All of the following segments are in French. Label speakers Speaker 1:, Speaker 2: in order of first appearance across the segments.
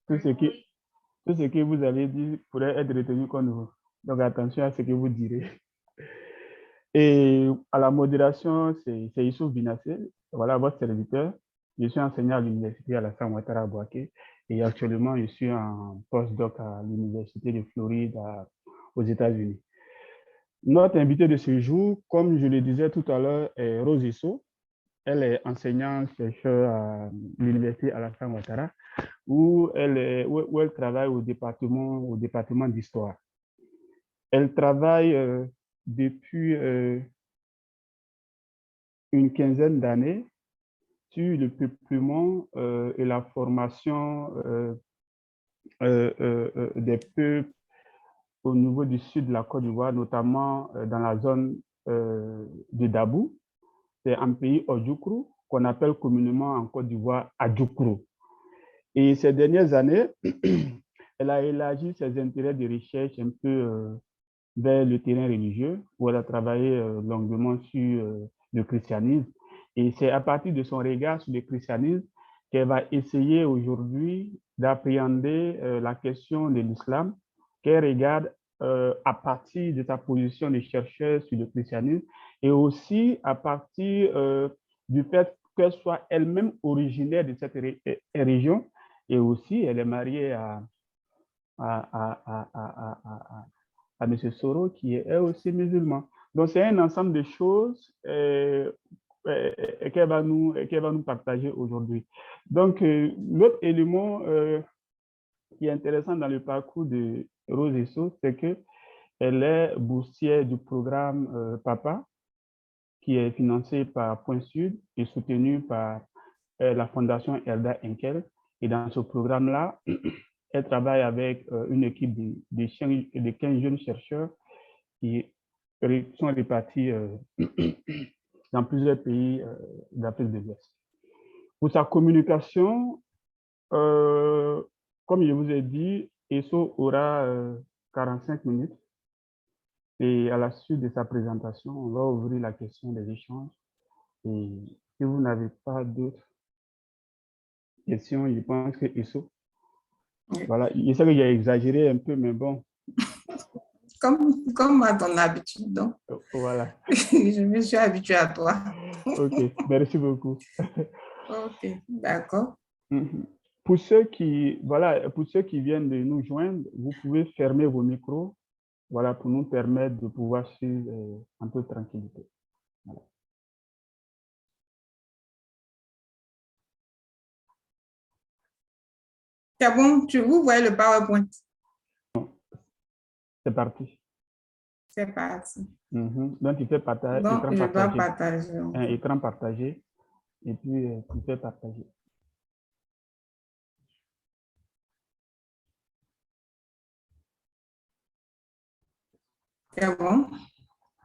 Speaker 1: tout ce qui, tout ce que vous allez dire pourrait être retenu comme nouveau. Donc, attention à ce que vous direz. Et à la modération, c'est Youssouf Binassé, voilà votre serviteur. Je suis enseignant à l'université Alassane Ouattara à Bouaké et actuellement, je suis en postdoc à l'université de Floride aux États-Unis. Notre invitée de ce jour, comme je le disais tout à l'heure, est Rose Isso. Elle est enseignante-chercheure à l'université Alassane Ouattara où elle travaille au département d'histoire. Elle travaille depuis une quinzaine d'années sur le peuplement et la formation des peuples au niveau du sud de la Côte d'Ivoire, notamment dans la zone de Dabou. C'est un pays Odjoukro qu'on appelle communément en Côte d'Ivoire Adjoukro. Et ces dernières années, elle a élargi ses intérêts de recherche un peu vers le terrain religieux, où elle a travaillé longuement sur le christianisme. Et c'est à partir de son regard sur le christianisme qu'elle va essayer aujourd'hui d'appréhender la question de l'islam, qu'elle regarde à partir de sa position de chercheur sur le christianisme et aussi à partir du fait qu'elle soit elle-même originaire de cette région et aussi elle est mariée à M. Soro, qui est aussi musulman. Donc, c'est un ensemble de choses qu'elle va nous partager aujourd'hui. Donc, l'autre élément qui est intéressant dans le parcours de Rose Isso, c'est qu'elle est boursière du programme PAPA, qui est financé par Point Sud et soutenu par la Fondation Elda Enkel. Et dans ce programme-là, elle travaille avec une équipe de 15 jeunes chercheurs qui sont répartis dans plusieurs pays d'Afrique de l'Ouest. Pour sa communication, comme je vous ai dit, ESSO aura 45 minutes et à la suite de sa présentation, on va ouvrir la question des échanges. Et si vous n'avez pas d'autres questions, je pense que ESSO, voilà, je sais que j'ai exagéré un peu, mais bon.
Speaker 2: Comme à ton habitude, donc.
Speaker 1: Voilà.
Speaker 2: Je me suis habituée à toi.
Speaker 1: Ok, merci beaucoup.
Speaker 2: Ok, d'accord.
Speaker 1: Pour pour ceux qui viennent de nous joindre, vous pouvez fermer vos micros, voilà, pour nous permettre de pouvoir suivre en toute tranquillité. Voilà.
Speaker 2: C'est bon, vous voyez le PowerPoint?
Speaker 1: C'est parti.
Speaker 2: C'est parti.
Speaker 1: Donc, tu fais partager,
Speaker 2: Donc,
Speaker 1: écran
Speaker 2: je dois
Speaker 1: partagé.
Speaker 2: partager.
Speaker 1: Un écran partagé, et puis tu fais partager.
Speaker 2: C'est bon?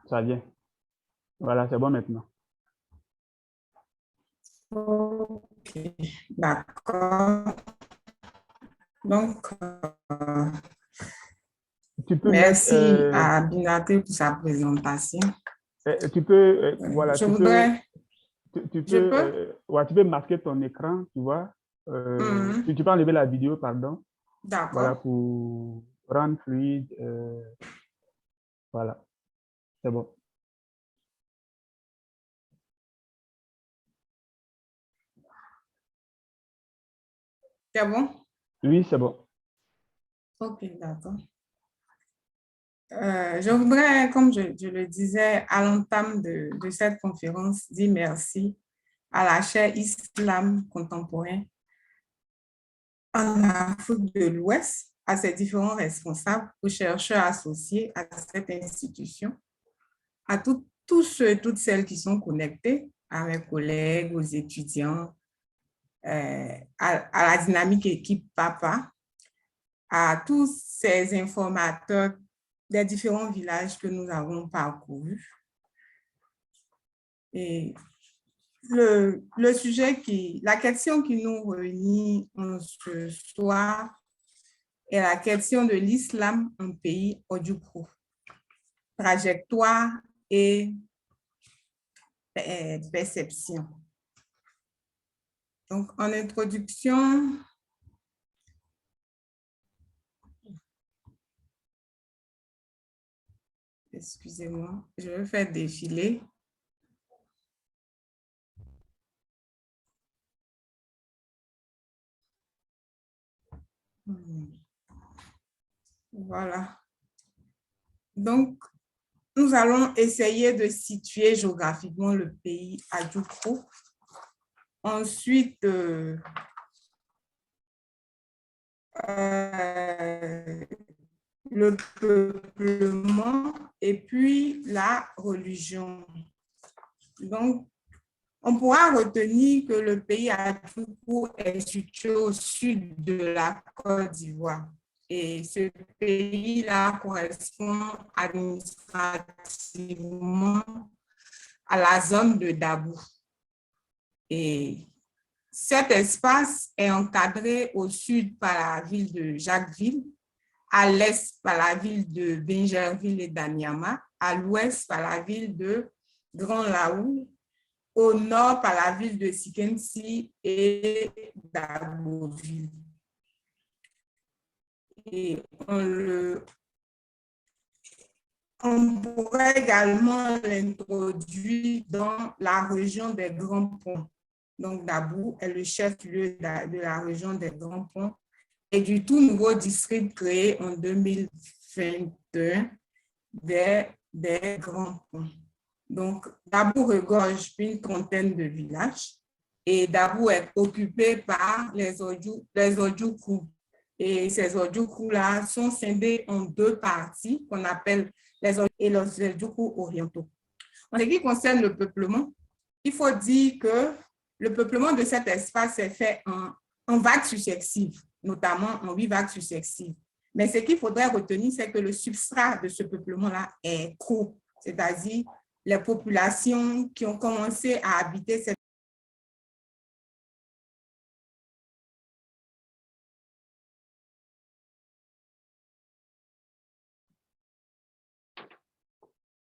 Speaker 1: Ça vient. Voilà, c'est bon maintenant.
Speaker 2: Ok, d'accord. Donc,
Speaker 1: Tu peux
Speaker 2: merci
Speaker 1: mettre,
Speaker 2: à Binaté pour sa présentation.
Speaker 1: tu peux, voilà,
Speaker 2: Je voudrais,
Speaker 1: tu
Speaker 2: je
Speaker 1: peux,
Speaker 2: peux?
Speaker 1: ouais, tu peux masquer ton écran, tu vois. Tu peux enlever la vidéo, pardon. Voilà,
Speaker 2: D'accord.
Speaker 1: pour rendre fluide. Voilà, c'est bon.
Speaker 2: C'est bon?
Speaker 1: Oui, c'est bon.
Speaker 2: Ok, d'accord. Je voudrais, comme je le disais à l'entame de cette conférence, dire merci à la chaire Islam contemporain en Afrique de l'Ouest, à ses différents responsables, aux chercheurs associés à cette institution, à tous ceux et toutes celles qui sont connectés, à mes collègues, aux étudiants, à la dynamique équipe PAPA, à tous ces informateurs des différents villages que nous avons parcourus. Et le sujet la question qui nous réunit ce soir est la question de l'islam en pays Odjoukro, trajectoire et perception. Donc, en introduction, Excusez-moi, je vais faire défiler. Voilà. Donc, nous allons essayer de situer géographiquement le pays Adjoukrou. Ensuite, le peuplement et puis la religion. Donc, on pourra retenir que le pays Adjoukrou est situé au sud de la Côte d'Ivoire. Et ce pays-là correspond administrativement à la zone de Dabou. Et cet espace est encadré au sud par la ville de Jacquesville, à l'est par la ville de Bingerville et d'Anyama, à l'ouest par la ville de Grand Laou, au nord par la ville de Sikensi et d'Aboville. Et on pourrait également l'introduire dans la région des Grands Ponts. Donc, Dabou est le chef-lieu de la région des Grands Ponts et du tout nouveau district créé en 2021 des Grands Ponts. Donc, Dabou regorge une trentaine de villages et Dabou est occupé par les Odjoukrou. Et ces Odjoukrou-là sont scindés en deux parties qu'on appelle les Odjoukrou orientaux. En ce qui concerne le peuplement, il faut dire que le peuplement de cet espace est fait en vagues successives, notamment en 8 vagues successives. Mais ce qu'il faudrait retenir, c'est que le substrat de ce peuplement-là est crou, c'est-à-dire les populations qui ont commencé à habiter cette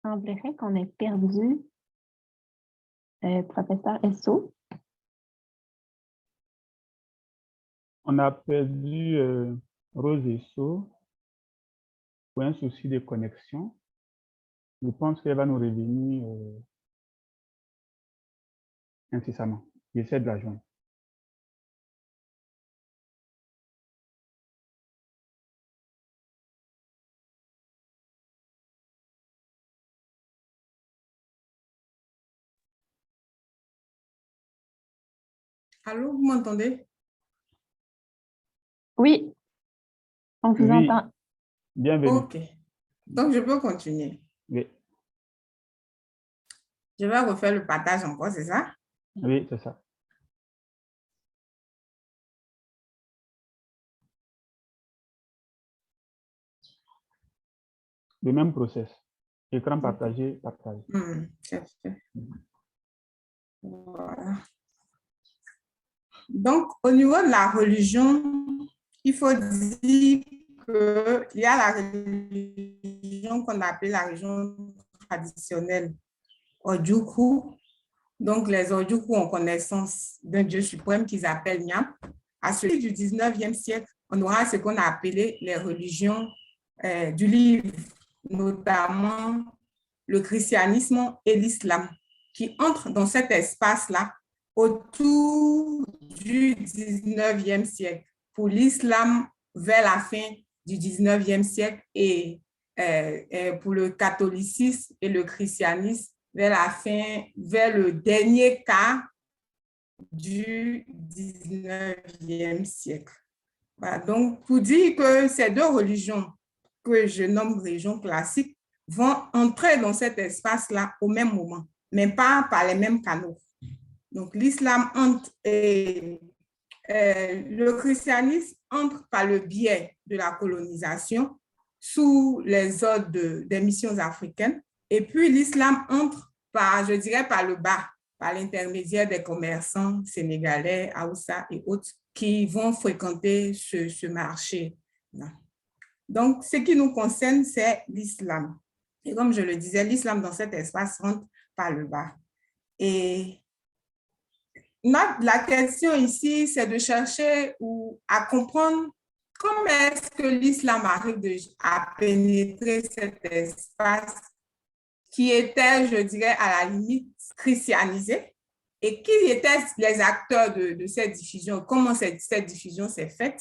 Speaker 3: Il semblerait qu'on ait perdu professeur Esso.
Speaker 1: On a perdu Rose Esso pour un souci de connexion. Je pense qu'elle va nous revenir incessamment. J'essaie de la joindre.
Speaker 2: Allô, vous m'entendez?
Speaker 3: Oui, on vous entend.
Speaker 1: Bienvenue.
Speaker 2: OK. Donc, je peux continuer.
Speaker 1: Oui.
Speaker 2: Je vais refaire le partage encore, c'est ça?
Speaker 1: Oui, c'est ça. Le même process. Écran partagé, partagé.
Speaker 2: Voilà. Donc, au niveau de la religion, il faut dire qu'il y a la religion qu'on appelle la religion traditionnelle Odjoukrou. Donc, les Odjoukrou ont connaissance d'un Dieu suprême qu'ils appellent Nyam. À celui du 19e siècle, on aura ce qu'on a appelé les religions du livre, notamment le christianisme et l'islam, qui entrent dans cet espace-là autour du 19e siècle. Pour l'islam, vers la fin du 19e siècle et pour le catholicisme et le christianisme, vers le dernier quart du 19e siècle. Voilà, donc, pour dire que ces deux religions que je nomme religions classiques vont entrer dans cet espace-là au même moment, mais pas par les mêmes canaux. Donc, l'islam entre et le christianisme entre par le biais de la colonisation sous les ordres des missions africaines, et puis l'islam entre par, je dirais, par le bas, par l'intermédiaire des commerçants sénégalais, Haoussa et autres, qui vont fréquenter ce marché-là. Donc, ce qui nous concerne, c'est l'islam. Et comme je le disais, l'islam dans cet espace rentre par le bas. Et la question ici, c'est de chercher à comprendre comment est-ce que l'islam arrive à pénétrer cet espace qui étaient, je dirais, à la limite christianisés, et qui étaient les acteurs de cette diffusion, comment cette diffusion s'est faite,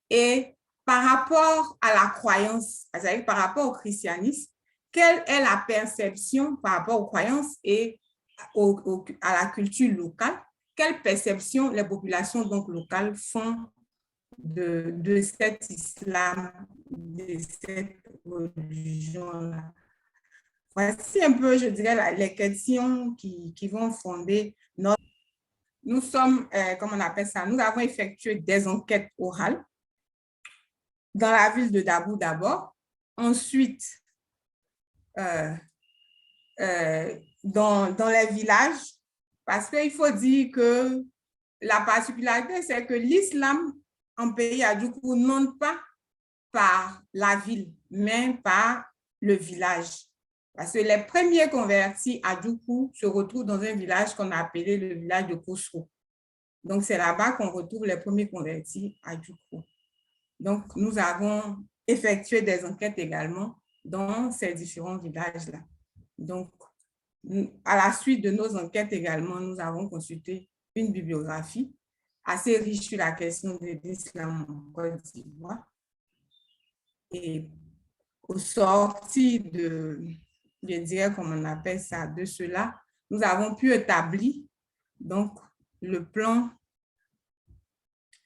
Speaker 2: et par rapport à la croyance, c'est-à-dire par rapport au christianisme, quelle est la perception par rapport aux croyances et à la culture locale, quelle perception les populations donc locales font de cet islam, de cette religion-là. Voici un peu, je dirais, les questions qui vont fonder notre... Nous sommes, comment on appelle ça, nous avons effectué des enquêtes orales dans la ville de Dabou d'abord, ensuite dans les villages, parce qu'il faut dire que la particularité, c'est que l'islam en pays Adjoukou n'entre pas par la ville, mais par le village. Parce que les premiers convertis à Djoukou se retrouvent dans un village qu'on a appelé le village de Kosro. Donc, c'est là-bas qu'on retrouve les premiers convertis à Djoukou. Donc, nous avons effectué des enquêtes également dans ces différents villages-là. Donc, à la suite de nos enquêtes également, nous avons consulté une bibliographie assez riche sur la question de l'islam en Côte d'Ivoire. Et au sorti de, je dirais, comme on appelle ça, de cela, nous avons pu établir donc le plan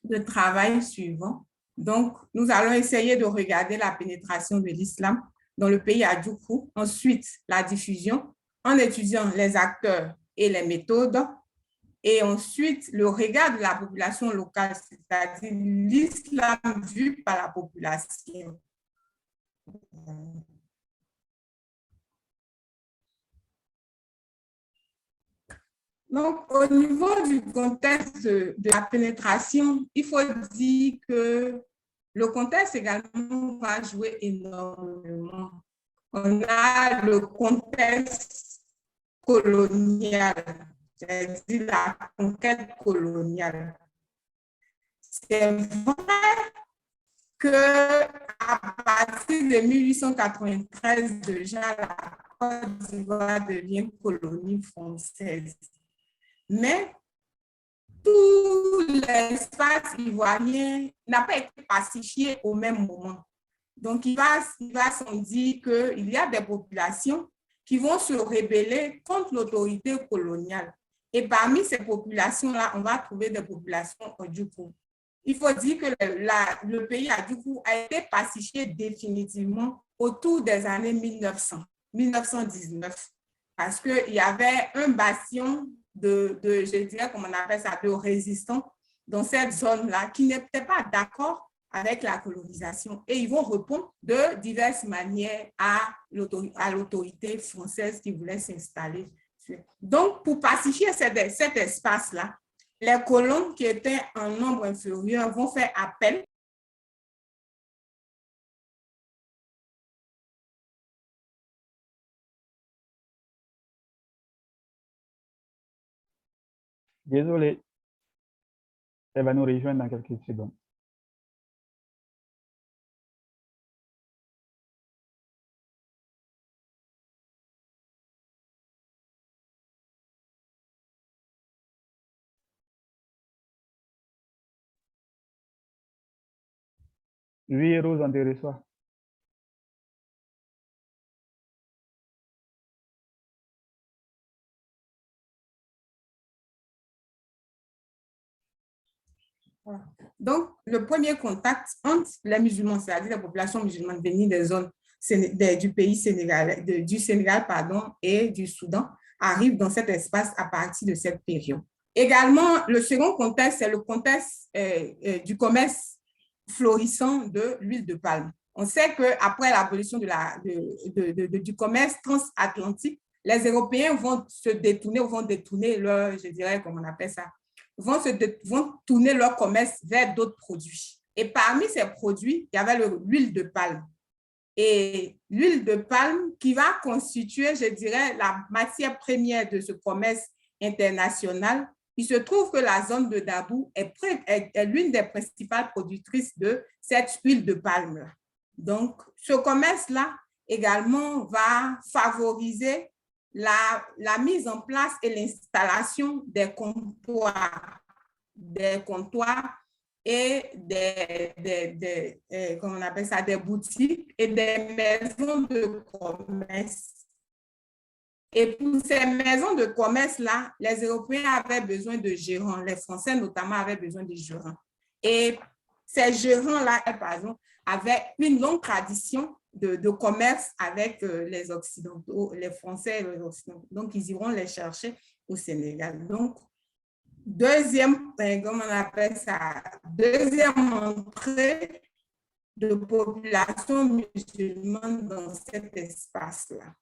Speaker 2: de travail suivant. Donc, nous allons essayer de regarder la pénétration de l'islam dans le pays Adjoukou, ensuite la diffusion en étudiant les acteurs et les méthodes, et ensuite le regard de la population locale, c'est-à-dire l'islam vu par la population. Donc, au niveau du contexte de la pénétration, il faut dire que le contexte également va jouer énormément. On a le contexte colonial, c'est-à-dire la conquête coloniale. C'est vrai qu'à partir de 1893, déjà, la Côte d'Ivoire devient colonie française. Mais tout l'espace ivoirien n'a pas été pacifié au même moment. Donc, il va sans dire qu'il y a des populations qui vont se rebeller contre l'autorité coloniale. Et parmi ces populations-là, on va trouver des populations Adjoukou. Il faut dire que le pays Adjoukou a été pacifié définitivement autour des années 1919, parce qu'il y avait un bastion je dirais, comme on appelle ça, de résistants dans cette zone-là qui n'étaient pas d'accord avec la colonisation, et ils vont répondre de diverses manières à l'autorité française qui voulait s'installer. Donc, pour pacifier cet espace-là, les colons qui étaient en nombre inférieur vont faire appel .
Speaker 1: Désolé, elle va nous rejoindre dans quelques secondes. Oui, Rose, on te reçoit.
Speaker 2: Donc, le premier contact entre les musulmans, c'est-à-dire la population musulmane venue des zones du pays sénégalais, du Sénégal et du Soudan, arrive dans cet espace à partir de cette période. Également, le second contexte, c'est le contexte du commerce florissant de l'huile de palme. On sait qu'après l'abolition du commerce transatlantique, les Européens vont se détourner, ou vont détourner leur, je dirais, comment on appelle ça, vont tourner leur commerce vers d'autres produits. Et parmi ces produits, il y avait l'huile de palme. Et l'huile de palme qui va constituer, je dirais, la matière première de ce commerce international. Il se trouve que la zone de Dabou est l'une des principales productrices de cette huile de palme. Donc, ce commerce-là également va favoriser la mise en place et l'installation des comptoirs et comment on appelle ça, des boutiques et des maisons de commerce. Et pour ces maisons de commerce-là, les Européens avaient besoin de gérants. Les Français, notamment, avaient besoin de gérants. Et ces gérants-là, pardon, avaient une longue tradition de commerce avec les Occidentaux, les Français et les Occidentaux. Donc, ils iront les chercher au Sénégal. Donc, deuxième, comment on appelle ça, deuxième entrée de population musulmane dans cet espace-là.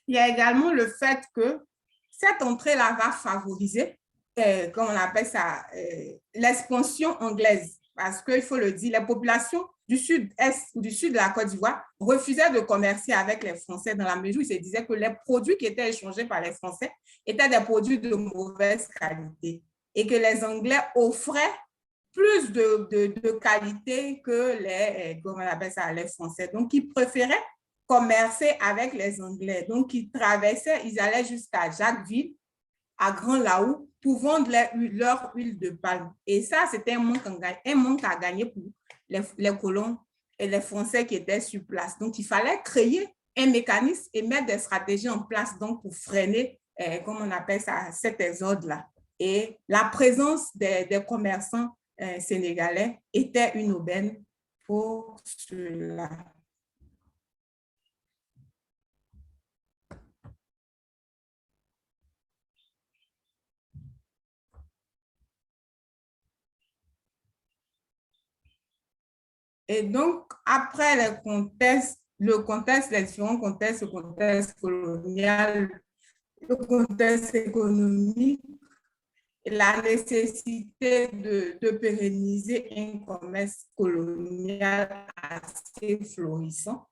Speaker 2: Il y a également le fait que cette entrée-là va favoriser, comme on appelle ça, l'expansion anglaise. Parce qu'il faut le dire, les populations du sud-est ou du sud de la Côte d'Ivoire refusaient de commercer avec les Français dans la mesure où ils se disaient que les produits qui étaient échangés par les Français étaient des produits de mauvaise qualité et que les Anglais offraient plus de qualité que les, comment on appelle ça, les Français. Donc, ils préféraient commercer avec les Anglais. Donc, ils traversaient, ils allaient jusqu'à Jacquesville, à Grand Laou, pour vendre leur huile de palme. Et ça, c'était un manque à gagner pour les colons et les Français qui étaient sur place. Donc, il fallait créer un mécanisme et mettre des stratégies en place donc, pour freiner, comme on appelle ça, cet exode-là. Et la présence des commerçants sénégalais était une aubaine pour cela. Et donc, après les différents contextes, le contexte colonial, le contexte économique, la nécessité de pérenniser un commerce colonial assez florissant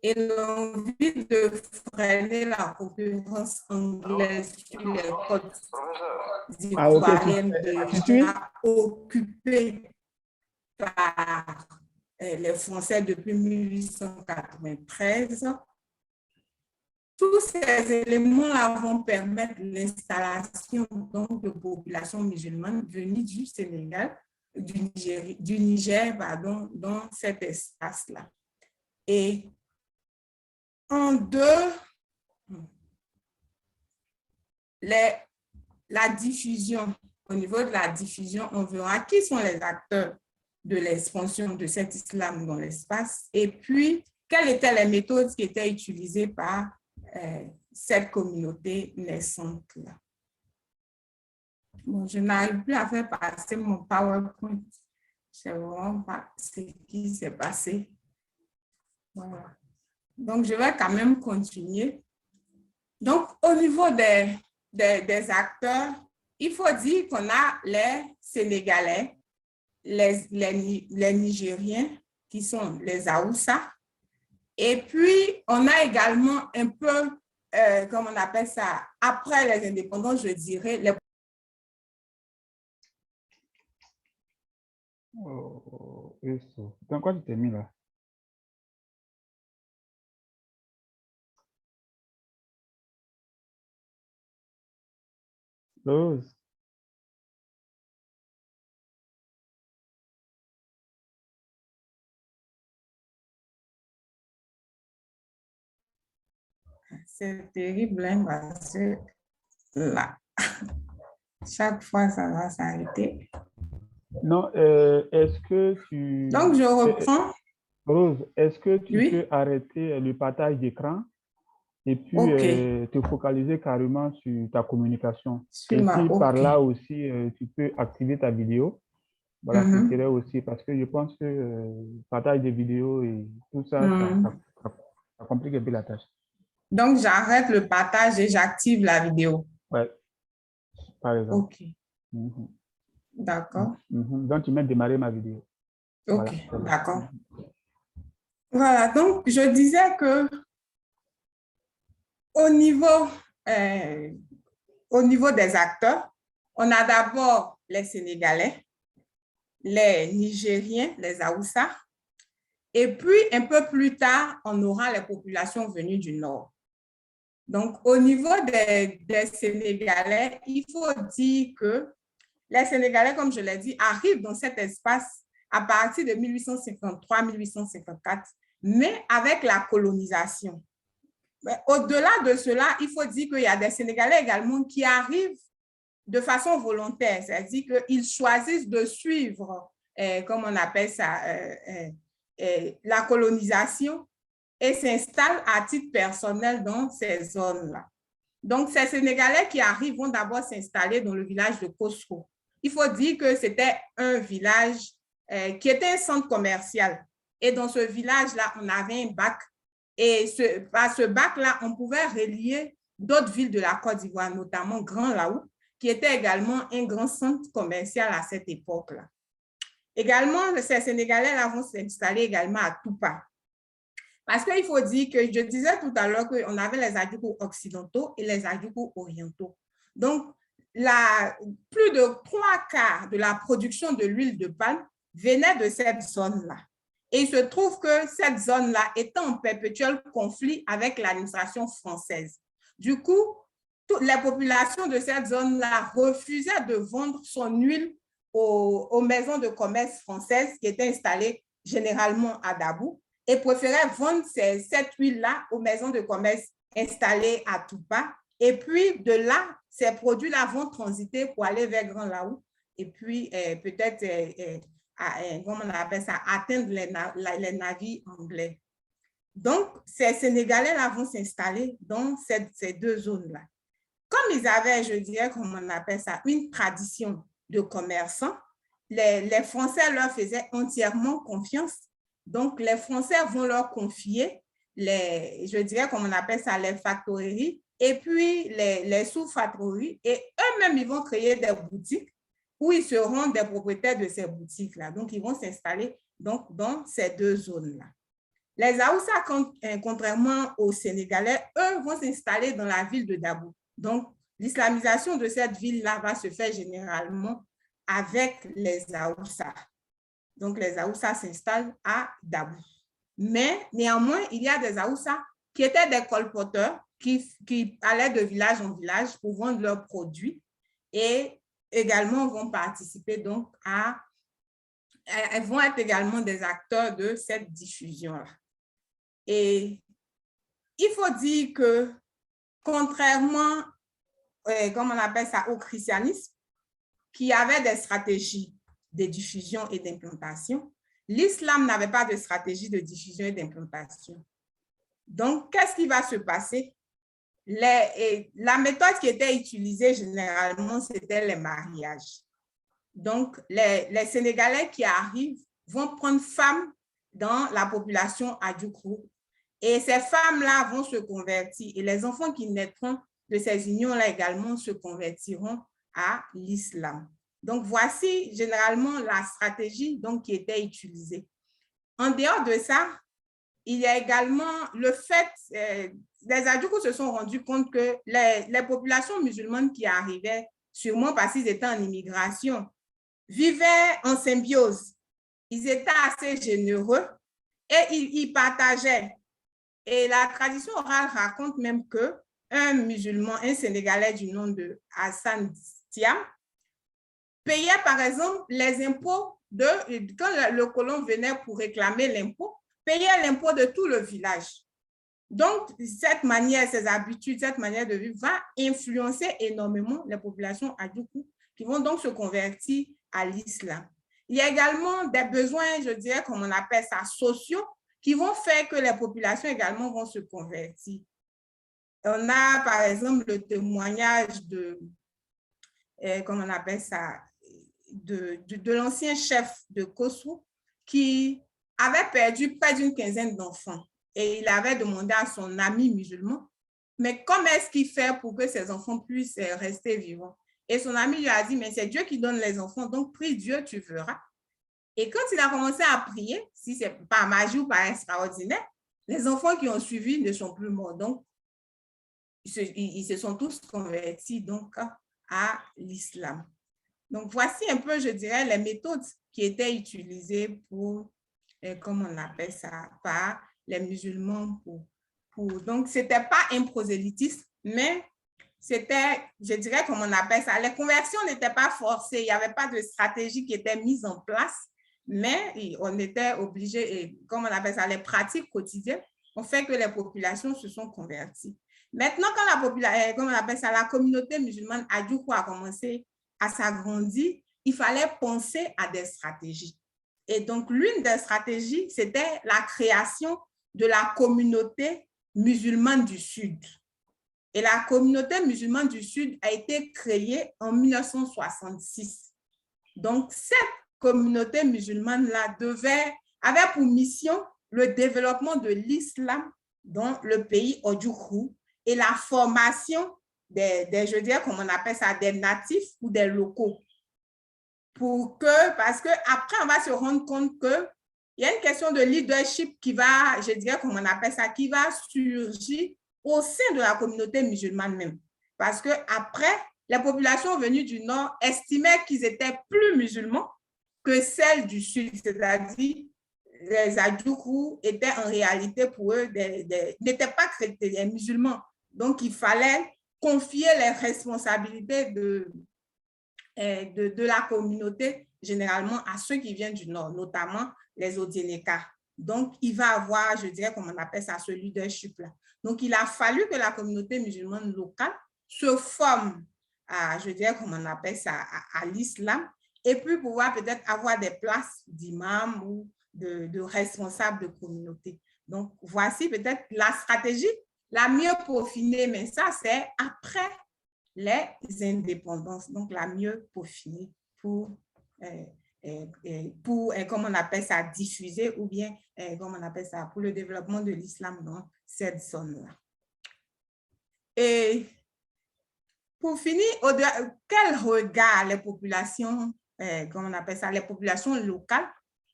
Speaker 2: et l'envie de freiner la concurrence anglaise sur les côtes ivoiriennes déjà occupées par les Français depuis 1893. Tous ces éléments-là vont permettre l'installation de populations musulmanes venues du Sénégal, du Niger, pardon, dans cet espace-là. Et en deux, la diffusion, au niveau de la diffusion, on verra qui sont les acteurs de l'expansion de cet islam dans l'espace et puis quelles étaient les méthodes qui étaient utilisées par cette communauté naissante-là. Bon, je n'arrive plus à faire passer mon PowerPoint. Je ne sais vraiment pas ce qui s'est passé. Voilà. Donc, je vais quand même continuer. Donc, au niveau des acteurs, il faut dire qu'on a les Sénégalais, les Nigériens, qui sont les Haoussa. Et puis, on a également un peu, comme on appelle ça, après les indépendants, je dirais, les...
Speaker 1: Oh, eso. Dans quoi tu t'es mis là? Rose. C'est terrible, hein, parce que là, chaque fois, ça va s'arrêter. Non, est-ce que tu...
Speaker 2: Donc, je reprends.
Speaker 1: Rose, est-ce que tu
Speaker 2: Oui.
Speaker 1: peux arrêter le partage d'écran et puis te focaliser carrément sur ta communication? Et puis par là aussi, tu peux activer ta vidéo. Voilà, ce serait aussi parce que je pense que partage des vidéos et tout ça, ça complique un peu la tâche.
Speaker 2: Donc, j'arrête le partage et j'active la vidéo.
Speaker 1: Ouais, par exemple.
Speaker 2: OK. D'accord.
Speaker 1: Donc, tu mets démarrer ma vidéo.
Speaker 2: OK,
Speaker 1: voilà.
Speaker 2: D'accord. Voilà, donc je disais que au niveau des acteurs, on a d'abord les Sénégalais, les Nigériens, les Haoussa, et puis un peu plus tard, on aura les populations venues du Nord. Donc, au niveau des Sénégalais, il faut dire que les Sénégalais, comme je l'ai dit, arrivent dans cet espace à partir de 1853-1854, mais avec la colonisation. Au-delà de cela, il faut dire qu'il y a des Sénégalais également qui arrivent de façon volontaire, c'est-à-dire qu'ils choisissent de suivre, comme on appelle ça, la colonisation et s'installent à titre personnel dans ces zones-là. Donc, ces Sénégalais qui arrivent vont d'abord s'installer dans le village de Kosso. Il faut dire que c'était un village qui était un centre commercial. Et dans ce village-là, on avait un bac. Et par ce bac-là, on pouvait relier d'autres villes de la Côte d'Ivoire, notamment Grand Laou, qui était également un grand centre commercial à cette époque-là. Également, ces Sénégalais-là vont s'installer également à Toupa. Parce qu'il faut dire que je disais tout à l'heure qu'on avait les Adjoukou occidentaux et les Adjoukou orientaux. Donc, plus de 3/4 de la production de l'huile de palme venait de cette zone-là. Et il se trouve que cette zone-là était en perpétuel conflit avec l'administration française. Du coup, toutes les populations de cette zone-là refusaient de vendre son huile aux maisons de commerce françaises qui étaient installées généralement à Dabou et préféraient vendre cette huile-là aux maisons de commerce installées à Toupa. Et puis, de là, ces produits-là vont transiter pour aller vers Grand Laou et puis peut-être, comment on appelle ça, atteindre les navires anglais. Donc, ces Sénégalais-là vont s'installer dans ces deux zones-là. Comme ils avaient, je dirais, comment on appelle ça, une tradition de commerçants, les Français leur faisaient entièrement confiance. Donc, les Français vont leur confier je dirais, comme on appelle ça, les factoreries et puis les sous-factoreries. Et eux-mêmes, ils vont créer des boutiques où ils seront des propriétaires de ces boutiques-là. Donc, ils vont s'installer dans ces deux zones-là. Les Haoussa, contrairement aux Sénégalais, eux vont s'installer dans la ville de Dabou. Donc, l'islamisation de cette ville-là va se faire généralement avec les Haoussa. Donc, les Haoussa s'installent à Dabou. Mais néanmoins, il y a des Haoussa qui étaient des colporteurs qui allaient de village en village pour vendre leurs produits et également vont participer donc elles vont être également des acteurs de cette diffusion-là. Et il faut dire que contrairement, comme on appelle ça, au christianisme, qui avait des stratégies de diffusion et d'implantation, l'islam n'avait pas de stratégie de diffusion et d'implantation. Donc, qu'est-ce qui va se passer? La méthode qui était utilisée généralement, c'était les mariages. Donc, les Sénégalais qui arrivent vont prendre femmes dans la population Adjoukou. Et ces femmes-là vont se convertir. Et les enfants qui naîtront de ces unions-là également se convertiront à l'islam. Donc, voici généralement la stratégie donc, qui était utilisée. En dehors de ça, il y a également le fait, les Adjoukou se sont rendus compte que les populations musulmanes qui arrivaient, sûrement parce qu'ils étaient en immigration, vivaient en symbiose. Ils étaient assez généreux et ils partageaient. Et la tradition orale raconte même qu'un musulman, un Sénégalais du nom de Hassan Thiam, payait par exemple les impôts quand le colon venait pour réclamer l'impôt, payait l'impôt de tout le village. Donc, cette manière, ces habitudes, cette manière de vivre va influencer énormément les populations Adjoukou qui vont donc se convertir à l'islam. Il y a également des besoins, je dirais, comme on appelle ça, sociaux, qui vont faire que les populations également vont se convertir. On a, par exemple, le témoignage comment on appelle ça, de l'ancien chef de Kossou qui avait perdu près d'une quinzaine d'enfants. Et il avait demandé à son ami musulman, mais comment est-ce qu'il fait pour que ses enfants puissent rester vivants? Et son ami lui a dit, mais c'est Dieu qui donne les enfants, donc prie Dieu, tu verras. Et quand il a commencé à prier, si c'est par magie ou par extraordinaire, les enfants qui ont suivi ne sont plus morts. Donc, ils se sont tous convertis donc, à l'islam. Donc, voici un peu, je dirais, les méthodes qui étaient utilisées pour, comment on appelle ça, par les musulmans pour Donc, ce n'était pas un prosélytisme, mais c'était, je dirais, comme on appelle ça, les conversions n'étaient pas forcées, il n'y avait pas de stratégie qui était mise en place, mais on était obligé, et comme on appelle ça, les pratiques quotidiennes ont fait que les populations se sont converties. Maintenant, quand comme on appelle ça, la communauté musulmane a commencé à s'agrandir, il fallait penser à des stratégies. Et donc, l'une des stratégies, c'était la création de la communauté musulmane du Sud. Et la communauté musulmane du Sud a été créée en 1966. Donc, cette communauté musulmane-là avait pour mission le développement de l'islam dans le pays Ojukwu et la formation je dirais, comme on appelle ça, des natifs ou des locaux. Parce qu'après, on va se rendre compte qu'il y a une question de leadership qui va, je dirais, comme on appelle ça, qui va surgir au sein de la communauté musulmane même. Parce qu'après, les populations venues du Nord estimaient qu'ils étaient plus musulmans que celles du Sud, c'est-à-dire les Adjoukrou étaient en réalité pour eux, n'étaient pas chrétiens, musulmans. Donc, il fallait confier les responsabilités de la communauté, généralement à ceux qui viennent du Nord, notamment les Odieneka. Donc, il va avoir, je dirais, comme on appelle ça, ce leadership-là. Donc, il a fallu que la communauté musulmane locale se forme, je dirais, comme on appelle ça, à l'islam, et puis pouvoir peut-être avoir des places d'imam ou de responsables de communauté. Donc, voici peut-être la stratégie la mieux peaufinée, mais ça, c'est après les indépendances, donc la mieux peaufinée pour comme on appelle ça, diffuser ou bien, comme on appelle ça, pour le développement de l'islam dans cette zone-là. Et pour finir, quel regard les populations, comme on appelle ça, les populations locales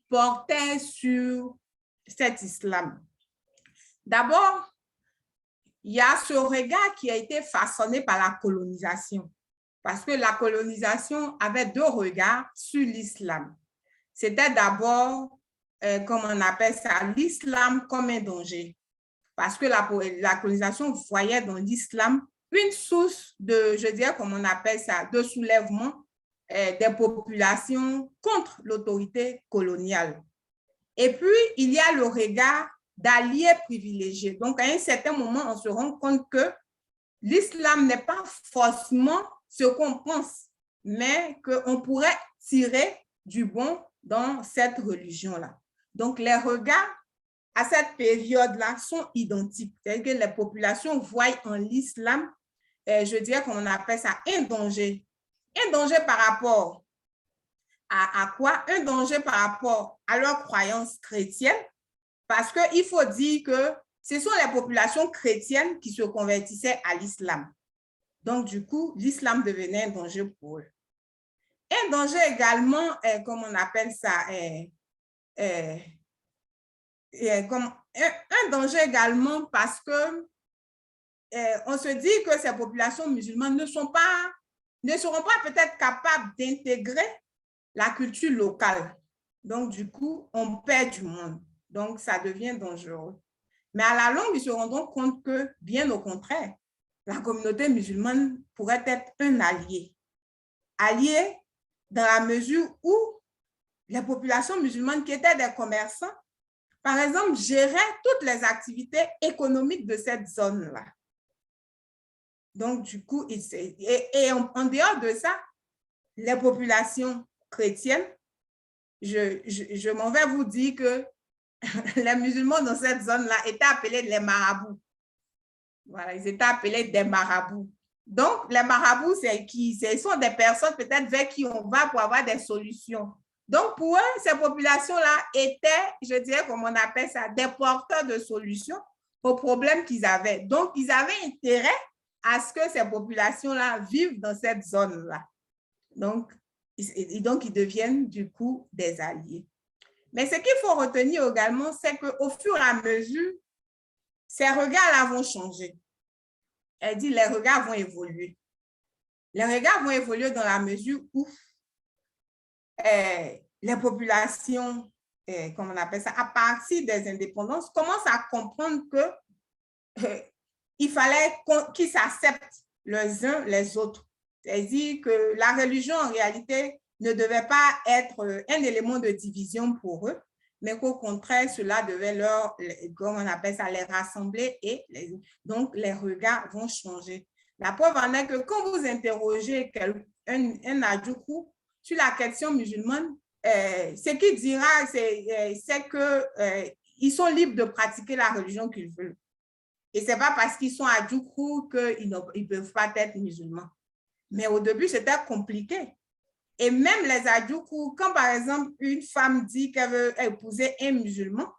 Speaker 2: portaient sur cet islam? D'abord, il y a ce regard qui a été façonné par la colonisation. Parce que la colonisation avait deux regards sur l'islam. C'était d'abord, comme on appelle ça, l'islam comme un danger. Parce que la colonisation voyait dans l'islam une source de, je dirais, comme on appelle ça, de soulèvement des populations contre l'autorité coloniale. Et puis, il y a le regard d'alliés privilégiés. Donc, à un certain moment, on se rend compte que l'islam n'est pas forcément ce qu'on pense, mais qu'on pourrait tirer du bon dans cette religion-là. Donc, les regards à cette période-là sont identiques. C'est-à-dire que les populations voient en l'islam, je dirais qu'on appelle ça un danger. Un danger par rapport à quoi? Un danger par rapport à leurs croyances chrétiennes, parce qu'il faut dire que ce sont les populations chrétiennes qui se convertissaient à l'islam. Donc, du coup, l'islam devenait un danger pour eux. Un danger également, comme on appelle ça, un danger également parce que on se dit que ces populations musulmanes ne seront pas peut-être capables d'intégrer la culture locale. Donc, du coup, on perd du monde. Donc, ça devient dangereux. Mais à la longue, ils se rendront compte que, bien au contraire, la communauté musulmane pourrait être un allié. Allié dans la mesure où les populations musulmanes qui étaient des commerçants, par exemple, géraient toutes les activités économiques de cette zone-là. Donc, du coup, en dehors de ça, les populations chrétiennes, je m'en vais vous dire que les musulmans dans cette zone-là étaient appelés les marabouts. Voilà, ils étaient appelés des marabouts. Donc, les marabouts, c'est qui? Ce sont des personnes peut-être vers qui on va pour avoir des solutions. Donc, pour eux, ces populations-là étaient, je dirais, comme on appelle ça, des porteurs de solutions aux problèmes qu'ils avaient. Donc, ils avaient intérêt à ce que ces populations-là vivent dans cette zone-là. Donc, ils deviennent du coup des alliés. Mais ce qu'il faut retenir également, c'est qu'au fur et à mesure, ces regards-là vont changer. Elle dit les regards vont évoluer. Les regards vont évoluer dans la mesure où les populations, comme on appelle ça, à partir des indépendances, commencent à comprendre que il fallait qu'ils s'acceptent les uns les autres. C'est-à-dire que la religion, en réalité, ne devait pas être un élément de division pour eux, mais qu'au contraire, cela devait leur, comme on appelle ça, les rassembler et donc les regards vont changer. La preuve en est que quand vous interrogez un Adjoukou sur la question musulmane, ce qu'il dira, c'est qu'ils sont libres de pratiquer la religion qu'ils veulent. Et ce n'est pas parce qu'ils sont Adjoukou qu'ils ne peuvent pas être musulmans. Mais au début, c'était compliqué. Et même les Adjoukou, quand par exemple une femme dit qu'elle veut épouser un musulman,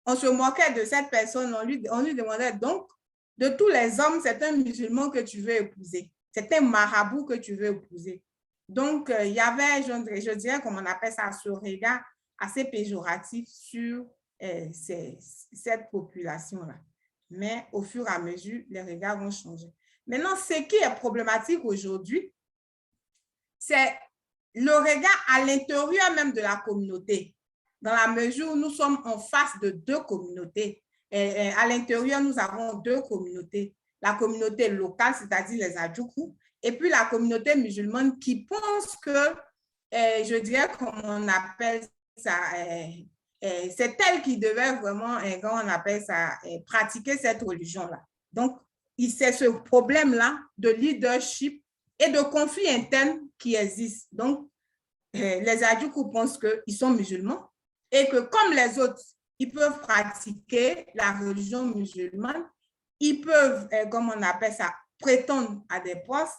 Speaker 2: on se moquait de cette personne, on lui demandait donc, de tous les hommes, c'est un musulman que tu veux épouser. C'est un marabout que tu veux épouser. Donc, il y avait, je dirais, comme on appelle ça, ce regard assez péjoratif sur cette population-là. Mais au fur et à mesure, les regards vont changer. Maintenant, ce qui est problématique aujourd'hui, c'est le regard à l'intérieur même de la communauté, dans la mesure où nous sommes en face de deux communautés. Et à l'intérieur, nous avons deux communautés. La communauté locale, c'est-à-dire les Adjoukou, et puis la communauté musulmane qui pense que, je dirais, comme on appelle ça, c'est elle qui devait vraiment, comment on appelle ça, pratiquer cette religion-là. Donc, c'est ce problème-là de leadership et de conflits internes qui existent. Donc, les Adjoukou pensent qu'ils sont musulmans et que comme les autres, ils peuvent pratiquer la religion musulmane, ils peuvent, comme on appelle ça, prétendre à des postes,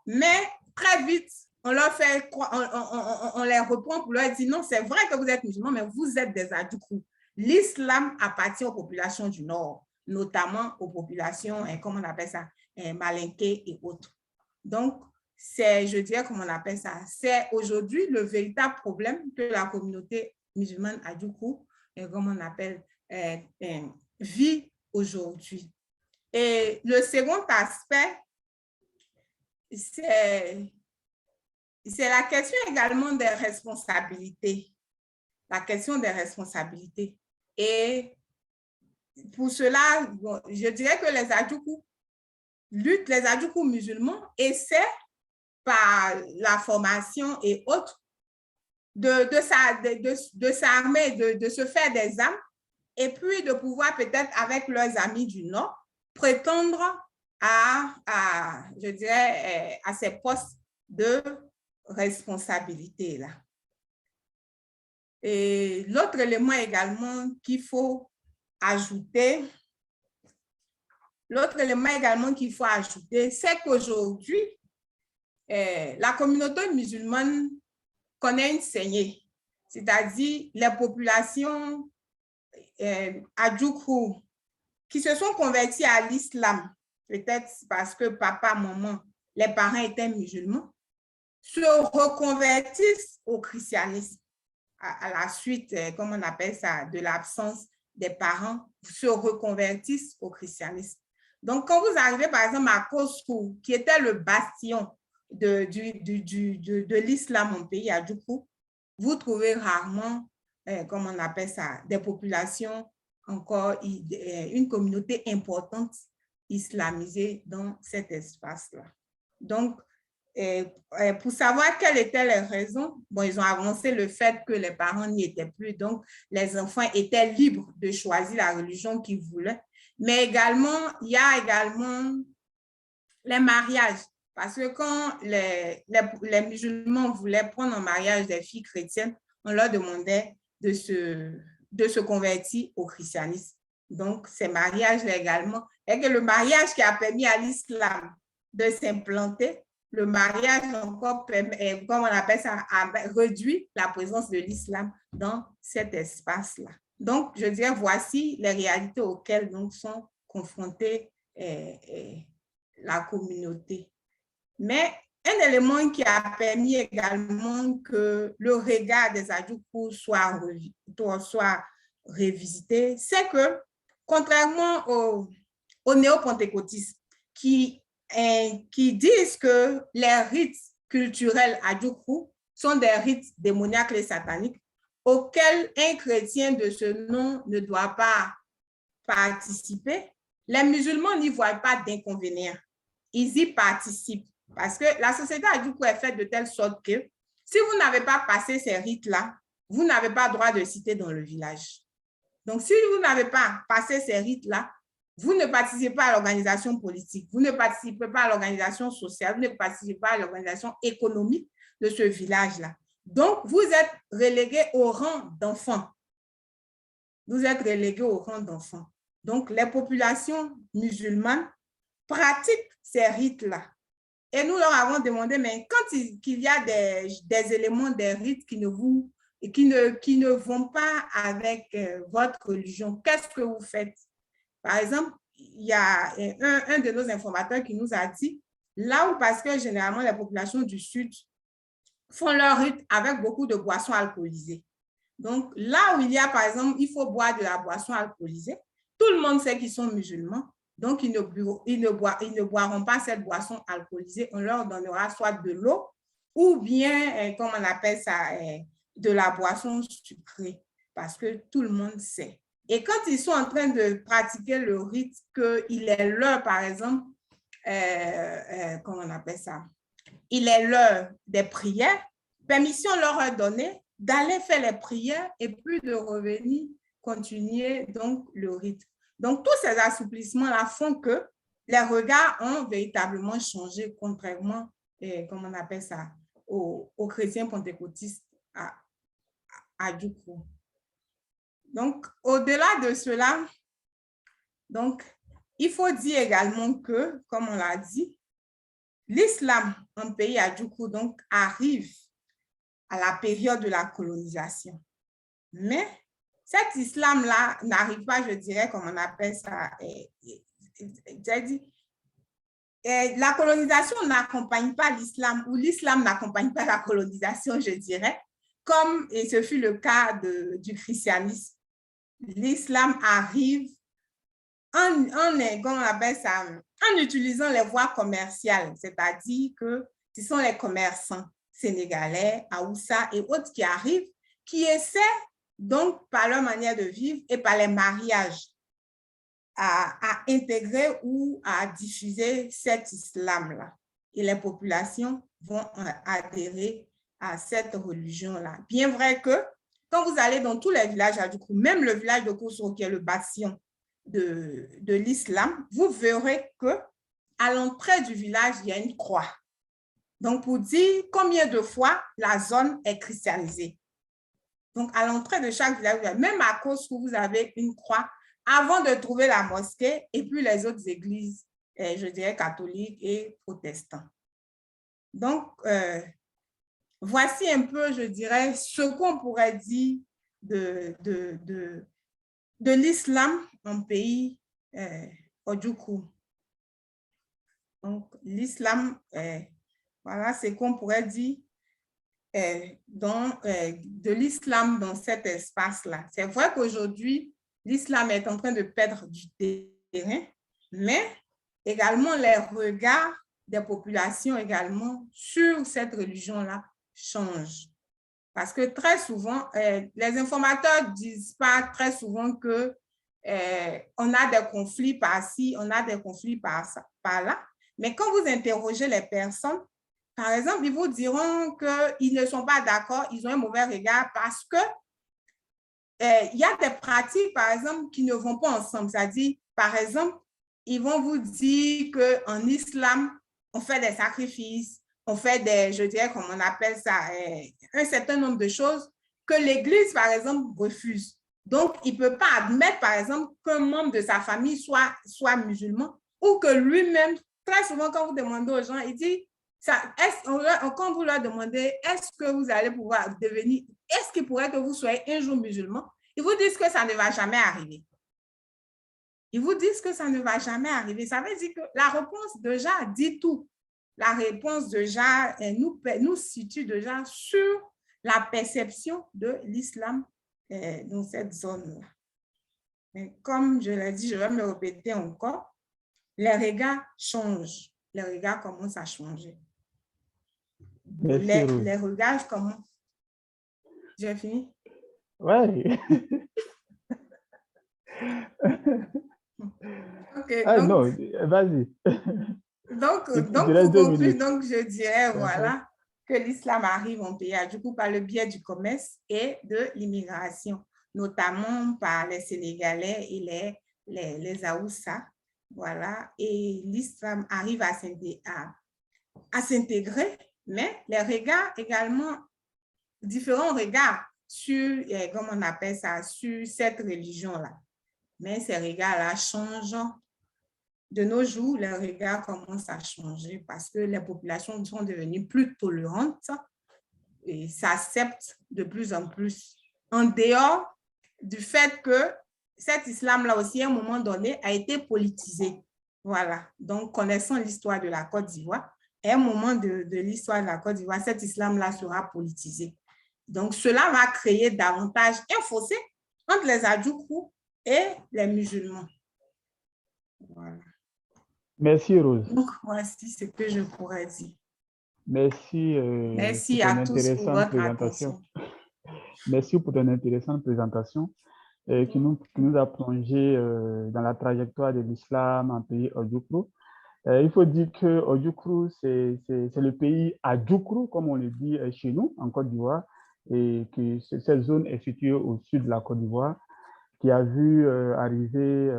Speaker 2: mais très vite, on les reprend pour leur dire non, c'est vrai que vous êtes musulmans, mais vous êtes des Adjoukou. L'islam appartient aux populations du Nord, notamment aux populations, comme on appelle ça, Malinké et autres. Donc, c'est, je dirais, comme on appelle ça, c'est aujourd'hui le véritable problème que la communauté musulmane Adjoukou, comme on appelle, vit aujourd'hui. Et le second aspect, c'est la question également des responsabilités. La question des responsabilités. Et pour cela, bon, je dirais que les Adjoukou luttent, les Adjoukou musulmans essaient par la formation et autres de s'armer, de se faire des armes et puis de pouvoir peut-être avec leurs amis du Nord prétendre je dirais, à ces postes de responsabilité là. Et l'autre élément également qu'il faut ajouter, c'est qu'aujourd'hui, la communauté musulmane connaît une saignée, c'est-à-dire les populations Adjoukou qui se sont convertis à l'islam, peut-être parce que papa, maman, les parents étaient musulmans, se reconvertissent au christianisme à la suite, comme on appelle ça, de l'absence des parents, se reconvertissent au christianisme. Donc, quand vous arrivez, par exemple, à Koskou, qui était le bastion de l'islam en pays Adjoukou, vous trouvez rarement, comme on appelle ça, des populations encore, une communauté importante islamisée dans cet espace-là. Donc, pour savoir quelles étaient les raisons, bon, ils ont avancé le fait que les parents n'y étaient plus, donc les enfants étaient libres de choisir la religion qu'ils voulaient. Mais également, il y a également les mariages. Parce que quand les musulmans voulaient prendre en mariage des filles chrétiennes, on leur demandait de se convertir au christianisme. Donc, ces mariages-là également, et que le mariage qui a permis à l'islam de s'implanter, le mariage encore, comme on appelle ça, a réduit la présence de l'islam dans cet espace-là. Donc, je dirais, voici les réalités auxquelles donc, sont confrontées la communauté. Mais un élément qui a permis également que le regard des Adjoukou soit revisité, c'est que, contrairement aux néo-pentecôtistes qui disent que les rites culturels Adjoukou sont des rites démoniaques et sataniques auxquels un chrétien de ce nom ne doit pas participer, les musulmans n'y voient pas d'inconvénient. Ils y participent parce que la société Adjoukou est faite de telle sorte que si vous n'avez pas passé ces rites-là, vous n'avez pas droit de citer dans le village. Donc, si vous n'avez pas passé ces rites-là, vous ne participez pas à l'organisation politique, vous ne participez pas à l'organisation sociale, vous ne participez pas à l'organisation économique de ce village-là. Donc, vous êtes relégué au rang d'enfant. Vous êtes relégué au rang d'enfant. Donc, les populations musulmanes pratiquent ces rites-là. Et nous leur avons demandé, mais quand il y a des éléments des rites qui ne vont pas avec votre religion, qu'est-ce que vous faites? Par exemple, il y a un de nos informateurs qui nous a dit, là où, parce que généralement les populations du Sud font leur rite avec beaucoup de boissons alcoolisées. Donc, là où il y a, par exemple, il faut boire de la boisson alcoolisée, tout le monde sait qu'ils sont musulmans, donc ils ne boiront pas cette boisson alcoolisée. On leur donnera soit de l'eau ou bien, comme on appelle ça, de la boisson sucrée, parce que tout le monde sait. Et quand ils sont en train de pratiquer le rite, qu'il est l'heure, par exemple, comment on appelle ça? Il est l'heure des prières, permission leur est donnée d'aller faire les prières et puis de revenir continuer donc le rite. Donc, tous ces assouplissements-là font que les regards ont véritablement changé, contrairement, comment on appelle ça, aux chrétiens pentecôtistes à Adjoukou. Donc, au-delà de cela, donc, il faut dire également que, comme on l'a dit, l'islam en pays Adjoukou donc arrive à la période de la colonisation. Mais cet islam-là n'arrive pas, je dirais, comme on appelle ça, la colonisation n'accompagne pas l'islam, ou l'islam n'accompagne pas la colonisation, je dirais, comme et ce fut le cas du christianisme. L'islam arrive comment on appelle ça, en utilisant les voies commerciales, c'est-à-dire que ce sont les commerçants sénégalais, Haoussa et autres qui arrivent, qui essaient donc par leur manière de vivre et par les mariages à intégrer ou à diffuser cet islam-là. Et les populations vont adhérer à cette religion-là. Bien vrai que quand vous allez dans tous les villages Adjoukou, même le village de Koussou, qui est le bastion de l'islam, vous verrez qu'à l'entrée du village, il y a une croix. Donc, pour dire combien de fois la zone est christianisée. Donc, à l'entrée de chaque village, même à cause où vous avez une croix, avant de trouver la mosquée et puis les autres églises, je dirais catholiques et protestants. Donc, voici un peu, je dirais, ce qu'on pourrait dire de l'islam en pays Adjoukou. Donc, l'islam, voilà ce qu'on pourrait dire de l'islam dans cet espace-là. C'est vrai qu'aujourd'hui, l'islam est en train de perdre du terrain, mais également les regards des populations également sur cette religion-là changent. Parce que très souvent, les informateurs ne disent pas très souvent que on a des conflits par-ci, on a des conflits par-là. Mais quand vous interrogez les personnes, par exemple, ils vous diront qu'ils ne sont pas d'accord, ils ont un mauvais regard parce que il y a des pratiques, par exemple, qui ne vont pas ensemble. C'est-à-dire, par exemple, ils vont vous dire qu'en islam, on fait des sacrifices, on fait des, je dirais, comme on appelle ça, un certain nombre de choses que l'Église, par exemple, refuse. Donc, il ne peut pas admettre, par exemple, qu'un membre de sa famille soit musulman ou que lui-même, très souvent, quand vous demandez aux gens, il dit, quand vous leur demandez, est-ce que vous allez pouvoir devenir, est-ce qu'il pourrait que vous soyez un jour musulman? Ils vous disent que ça ne va jamais arriver. Ils vous disent que ça ne va jamais arriver. Ça veut dire que la réponse déjà dit tout. La réponse déjà nous situe déjà sur la perception de l'islam dans cette zone-là. Comme je l'ai dit, je vais me répéter encore, les regards changent. Les regards commencent à changer. Les regards commencent. J'ai fini?
Speaker 1: Oui.
Speaker 2: Ok.
Speaker 1: Ah non, vas-y.
Speaker 2: Donc,
Speaker 1: Je laisse
Speaker 2: pour
Speaker 1: 2
Speaker 2: conclure,
Speaker 1: minutes.
Speaker 2: donc, je dirais, voilà, que l'islam arrive en pays du coup par le biais du commerce et de l'immigration, notamment par les Sénégalais et les Haoussa. Voilà, et l'islam arrive à s'intégrer, mais les regards également, différents regards sur, comment on appelle ça, sur cette religion-là. Mais ces regards-là changent. De nos jours, les regards commencent à changer parce que les populations sont devenues plus tolérantes et s'acceptent de plus en plus. En dehors du fait que cet islam-là aussi, à un moment donné, a été politisé. Voilà. Donc, connaissant l'histoire de la Côte d'Ivoire, à un moment de l'histoire de la Côte d'Ivoire, cet islam-là sera politisé. Donc, cela va créer davantage un fossé entre les Adjoukrous et les musulmans. Voilà.
Speaker 1: Merci, Rose.
Speaker 2: Donc, voici ce que je pourrais dire.
Speaker 1: Merci,
Speaker 2: Merci
Speaker 1: pour ton
Speaker 2: à tous pour votre attention.
Speaker 1: Merci pour ton intéressante présentation qui nous a plongé dans la trajectoire de l'islam en pays Adjoukrou. Il faut dire que Adjoukrou, c'est le pays Adjoukrou, comme on le dit chez nous, en Côte d'Ivoire, et que cette zone est située au sud de la Côte d'Ivoire, qui a vu arriver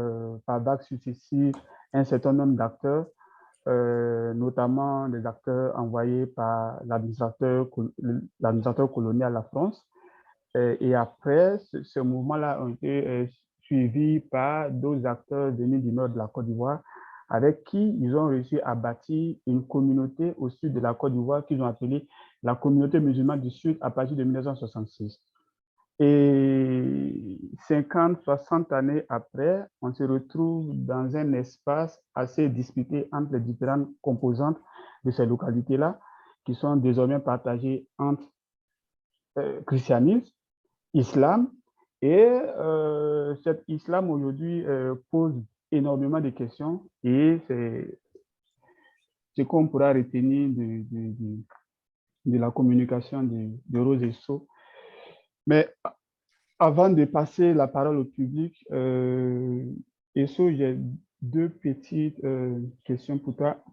Speaker 1: par vagues successives un certain nombre d'acteurs, notamment des acteurs envoyés par l'administrateur colonial, la France. Et après, ce mouvement-là a été suivi par d'autres acteurs venus du nord de la Côte d'Ivoire, avec qui ils ont réussi à bâtir une communauté au sud de la Côte d'Ivoire qu'ils ont appelée la communauté musulmane du Sud à partir de 1966. Et 50, 60 années après, on se retrouve dans un espace assez disputé entre les différentes composantes de ces localités-là, qui sont désormais partagées entre christianisme, islam, et cet islam aujourd'hui pose énormément de questions, et c'est ce qu'on pourra retenir de la communication de Rose Esso. Mais avant de passer la parole au public, Esso, j'ai 2 petites questions pour toi.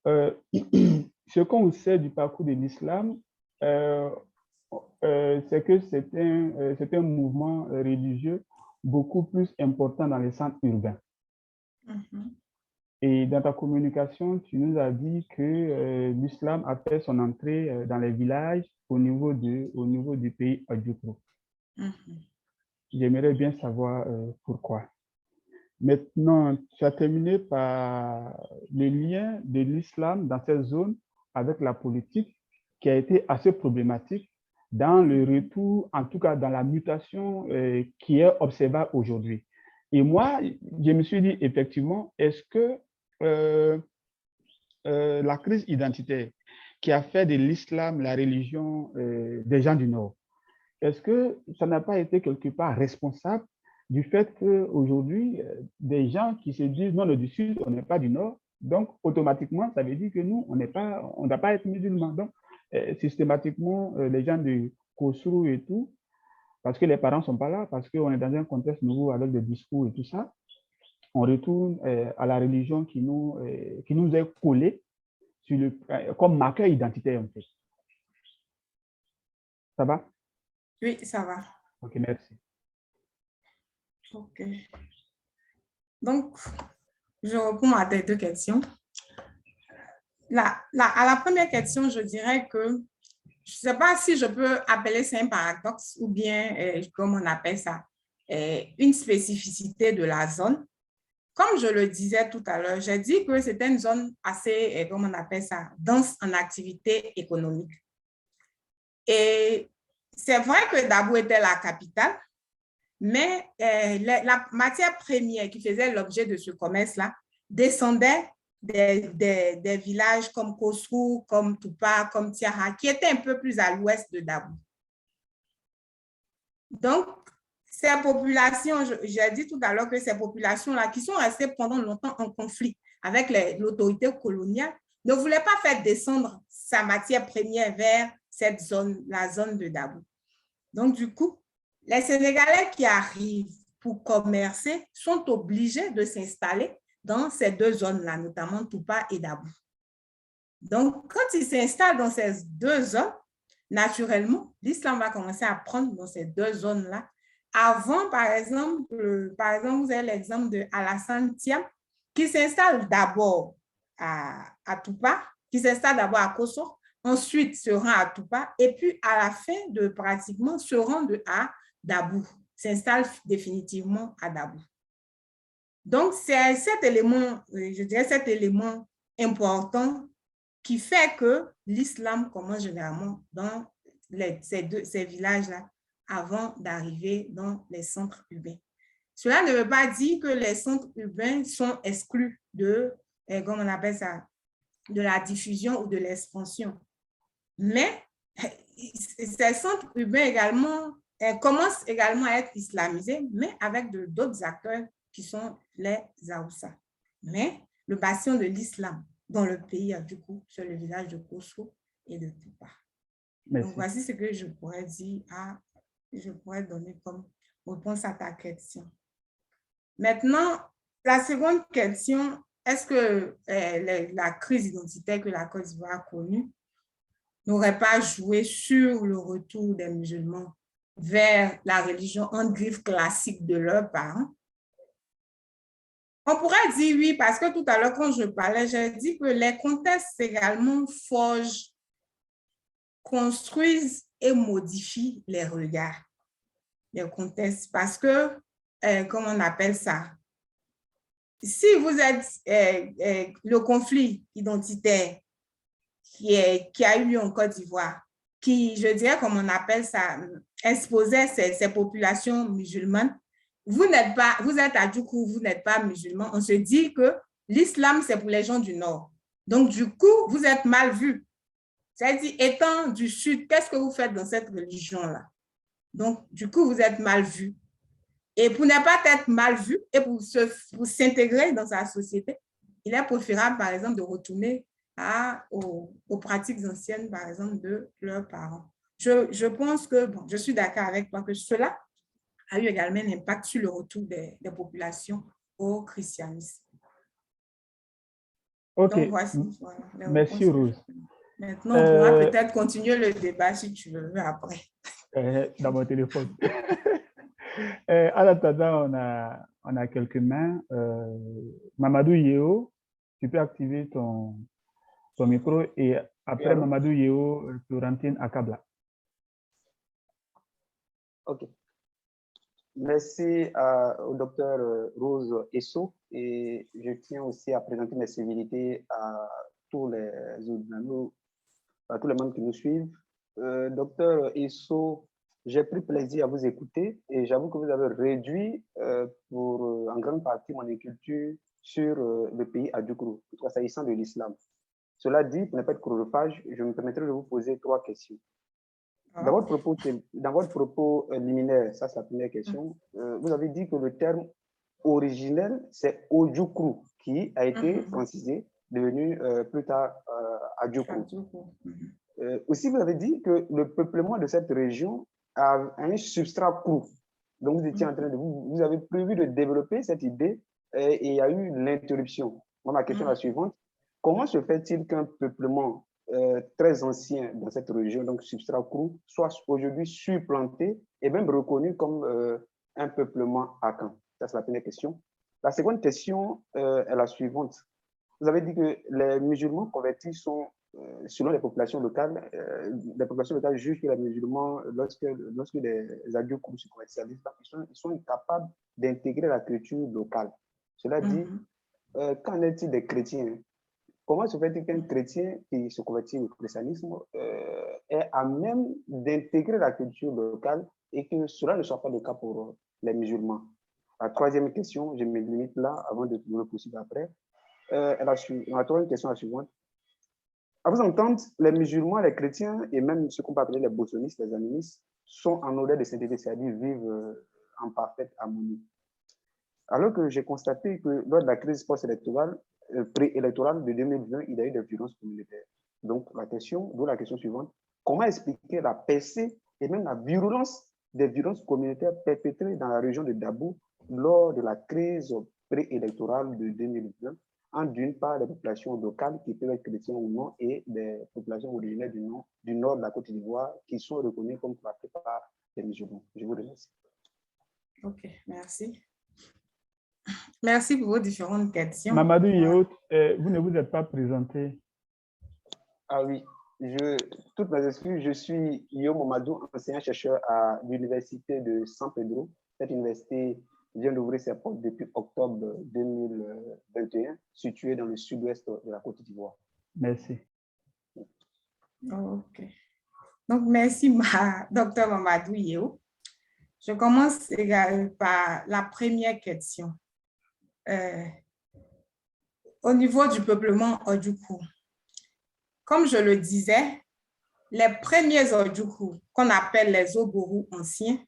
Speaker 1: Ce qu'on sait du parcours de l'islam, c'est que c'est un mouvement religieux beaucoup plus important dans les centres urbains. Et dans ta communication, tu nous as dit que l'islam a fait son entrée dans les villages au niveau du pays Adjoukrou. J'aimerais bien savoir pourquoi. Maintenant, tu as terminé par le lien de l'islam dans cette zone avec la politique qui a été assez problématique dans le retour, en tout cas dans la mutation qui est observable aujourd'hui. Et moi, je me suis dit effectivement, est-ce que la crise identitaire qui a fait de l'islam la religion des gens du Nord, est-ce que ça n'a pas été quelque part responsable du fait qu'aujourd'hui, des gens qui se disent non, on est du Sud, on n'est pas du Nord, donc automatiquement, ça veut dire que nous, on ne doit pas être musulmans. Donc, systématiquement, les gens de Kosrou et tout, parce que les parents ne sont pas là, parce qu'on est dans un contexte nouveau avec des discours et tout ça, on retourne à la religion qui nous est collée comme marqueur identitaire, en fait. Ça va?
Speaker 2: Oui, ça va.
Speaker 1: Ok, merci.
Speaker 2: Ok. Donc, je réponds à tes 2 questions. À la première question, je dirais que je ne sais pas si je peux appeler ça un paradoxe ou bien, comme on appelle ça, une spécificité de la zone. Comme je le disais tout à l'heure, j'ai dit que c'était une zone assez, comme on appelle ça, dense en activité économique. Et c'est vrai que Dabou était la capitale, mais la matière première qui faisait l'objet de ce commerce-là descendait des villages comme Kosrou, comme Toupa, comme Tiara, qui étaient un peu plus à l'ouest de Dabou. Donc, ces populations, j'ai dit tout à l'heure que ces populations-là, qui sont restées pendant longtemps en conflit avec l'autorité coloniale, ne voulaient pas faire descendre sa matière première vers la zone de Dabou. Donc, du coup, les Sénégalais qui arrivent pour commercer sont obligés de s'installer dans ces deux zones-là, notamment Tupa et Dabou. Donc, quand ils s'installent dans ces deux zones, naturellement, l'islam va commencer à prendre dans ces deux zones-là. Avant, par exemple, vous avez l'exemple de Alassane Thiam, qui s'installe d'abord à Tupa, qui s'installe d'abord à Kosso, ensuite se rend à Tupa, et puis à la fin de pratiquement se rend à Dabou, s'installe définitivement à Dabou. Donc, c'est cet élément, je dirais cet élément important qui fait que l'islam commence généralement dans ces villages-là avant d'arriver dans les centres urbains. Cela ne veut pas dire que les centres urbains sont exclus de, comment on appelle ça, de la diffusion ou de l'expansion. Mais ces centres urbains également commencent également à être islamisés, mais avec d'autres acteurs qui sont les Haoussa. Mais le bastion de l'islam dans le pays, du coup, c'est le village de Kosso et de Tupa. Donc, voici ce que je pourrais dire, je pourrais donner comme réponse à ta question. Maintenant, la seconde question, est-ce que la crise identitaire que la Côte d'Ivoire a connue n'aurait pas joué sur le retour des musulmans vers la religion en griffe classique de leurs parents? On pourrait dire oui, parce que tout à l'heure, quand je parlais, j'ai dit que les contextes également forgent, construisent et modifient les regards. Les contextes, parce que, comment on appelle ça? Si vous êtes le conflit identitaire qui a eu lieu en Côte d'Ivoire, qui, je dirais, comme on appelle ça, exposait ces populations musulmanes, vous êtes à Djoukou, vous n'êtes pas musulman, on se dit que l'islam, c'est pour les gens du Nord. Donc, du coup, vous êtes mal vu. C'est-à-dire, étant du Sud, qu'est-ce que vous faites dans cette religion-là? Donc, du coup, vous êtes mal vu. Et pour ne pas être mal vu et pour s'intégrer dans sa société, il est préférable, par exemple, de retourner aux pratiques anciennes, par exemple, de leurs parents. Je pense que, bon, je suis d'accord avec toi que cela a eu également un impact sur le retour des populations au christianisme.
Speaker 1: OK.
Speaker 2: Donc, voici, voilà,
Speaker 1: merci, Rose.
Speaker 2: Maintenant, on pourra peut-être continuer le débat si tu le veux après.
Speaker 1: Dans mon téléphone. En attendant, on a quelques mains. Mamadou Yeo, tu peux activer ton micro et après Mamadou Yeo, Florentine Akabla.
Speaker 4: OK. Merci au docteur Rose Esso et je tiens aussi à présenter mes civilités à tous les membres qui nous suivent. Docteur Esso, j'ai pris plaisir à vous écouter et j'avoue que vous avez réduit en grande partie mon inquiétude sur le pays Adjoukrou, s'agissant de l'islam. Cela dit, pour ne pas être chronophage, je me permettrai de vous poser 3 questions. Dans votre propos liminaire, ça c'est la première question, vous avez dit que le terme originel, c'est Odjoukrou, qui a été francisé, devenu plus tard Adjoukrou. Aussi, vous avez dit que le peuplement de cette région a un substrat crou. Donc, vous étiez en train de vous avez prévu de développer cette idée et il y a eu l'interruption. Moi, ma question est la suivante. Comment se fait-il qu'un peuplement très ancien dans cette région, donc substrat crou, soit aujourd'hui supplanté et même reconnu comme un peuplement akan? Ça, c'est la première question. La seconde question est la suivante. Vous avez dit que les musulmans convertis sont, selon les populations locales jugent que les musulmans, lorsque les Adjoukrous se commercialisent, ils sont incapables d'intégrer la culture locale. Cela dit, qu'en est-il des chrétiens? Comment se fait-il qu'un chrétien qui se convertit au christianisme est à même d'intégrer la culture locale et que cela ne soit pas le cas pour les musulmans? La troisième question, je me limite là avant de me poursuivre après. La troisième question est la suivante. À vous entendre, les musulmans, les chrétiens et même ce qu'on peut appeler les bossonistes, les animistes, sont en odeur de sainteté, c'est-à-dire vivent en parfaite harmonie. Alors que j'ai constaté que lors de la crise post-électorale, préélectorale de 2020, il y a eu des violences communautaires. Donc, la question suivante, comment expliquer la percée et même la virulence des violences communautaires perpétrées dans la région de Dabou lors de la crise préélectorale de 2020, entre d'une part les populations locales qui peuvent être chrétiennes ou non et des populations originaires du nord de la Côte d'Ivoire qui sont reconnues comme pour la plupart des musulmans. Je vous remercie.
Speaker 2: OK, merci. Merci pour vos différentes questions.
Speaker 1: Mamadou Yeo, vous ne vous êtes pas présenté.
Speaker 4: Ah oui, toutes mes excuses, je suis Yeo Mamadou, enseignant-chercheur à l'université de San Pedro. Cette université vient d'ouvrir ses portes depuis octobre 2021, située dans le sud-ouest de la Côte d'Ivoire.
Speaker 1: Merci.
Speaker 2: OK. Donc, merci, Dr Mamadou Yeo. Je commence par la première question. Au niveau du peuplement Odjuku, comme je le disais, les premiers Odjuku, qu'on appelle les Oboru anciens,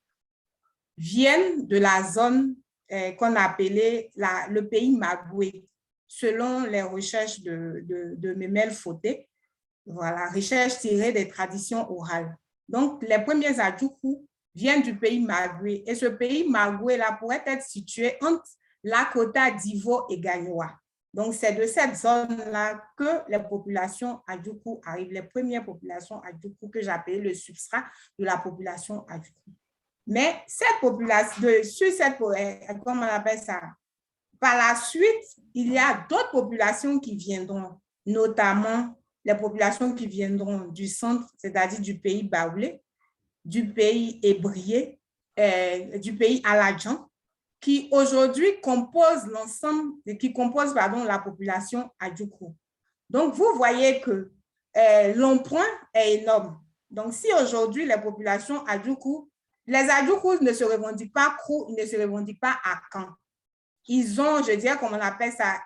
Speaker 2: viennent de la zone qu'on appelait le pays Magoué, selon les recherches de Memel Foté. Voilà, recherches tirées des traditions orales. Donc, les premiers Adjuku viennent du pays Magoué. Et ce pays Magoué-là pourrait être situé entre Lakota, Divo et Gagnoa. Donc, c'est de cette zone-là que les populations Adjuku arrivent, les premières populations Adjuku que j'appelle le substrat de la population Adjuku. Mais cette population, comment on appelle ça? Par la suite, il y a d'autres populations qui viendront, notamment les populations qui viendront du centre, c'est-à-dire du pays Baoulé, du pays Ébrié, du pays Aladjan, qui aujourd'hui composent la population Adjuku. Donc, vous voyez que l'emprunt est énorme. Donc, si aujourd'hui, les populations Adjuku, les Adjuku ne se revendiquent pas Krou, ils ne se revendiquent pas Akan. Ils ont, je dirais, comment on appelle ça,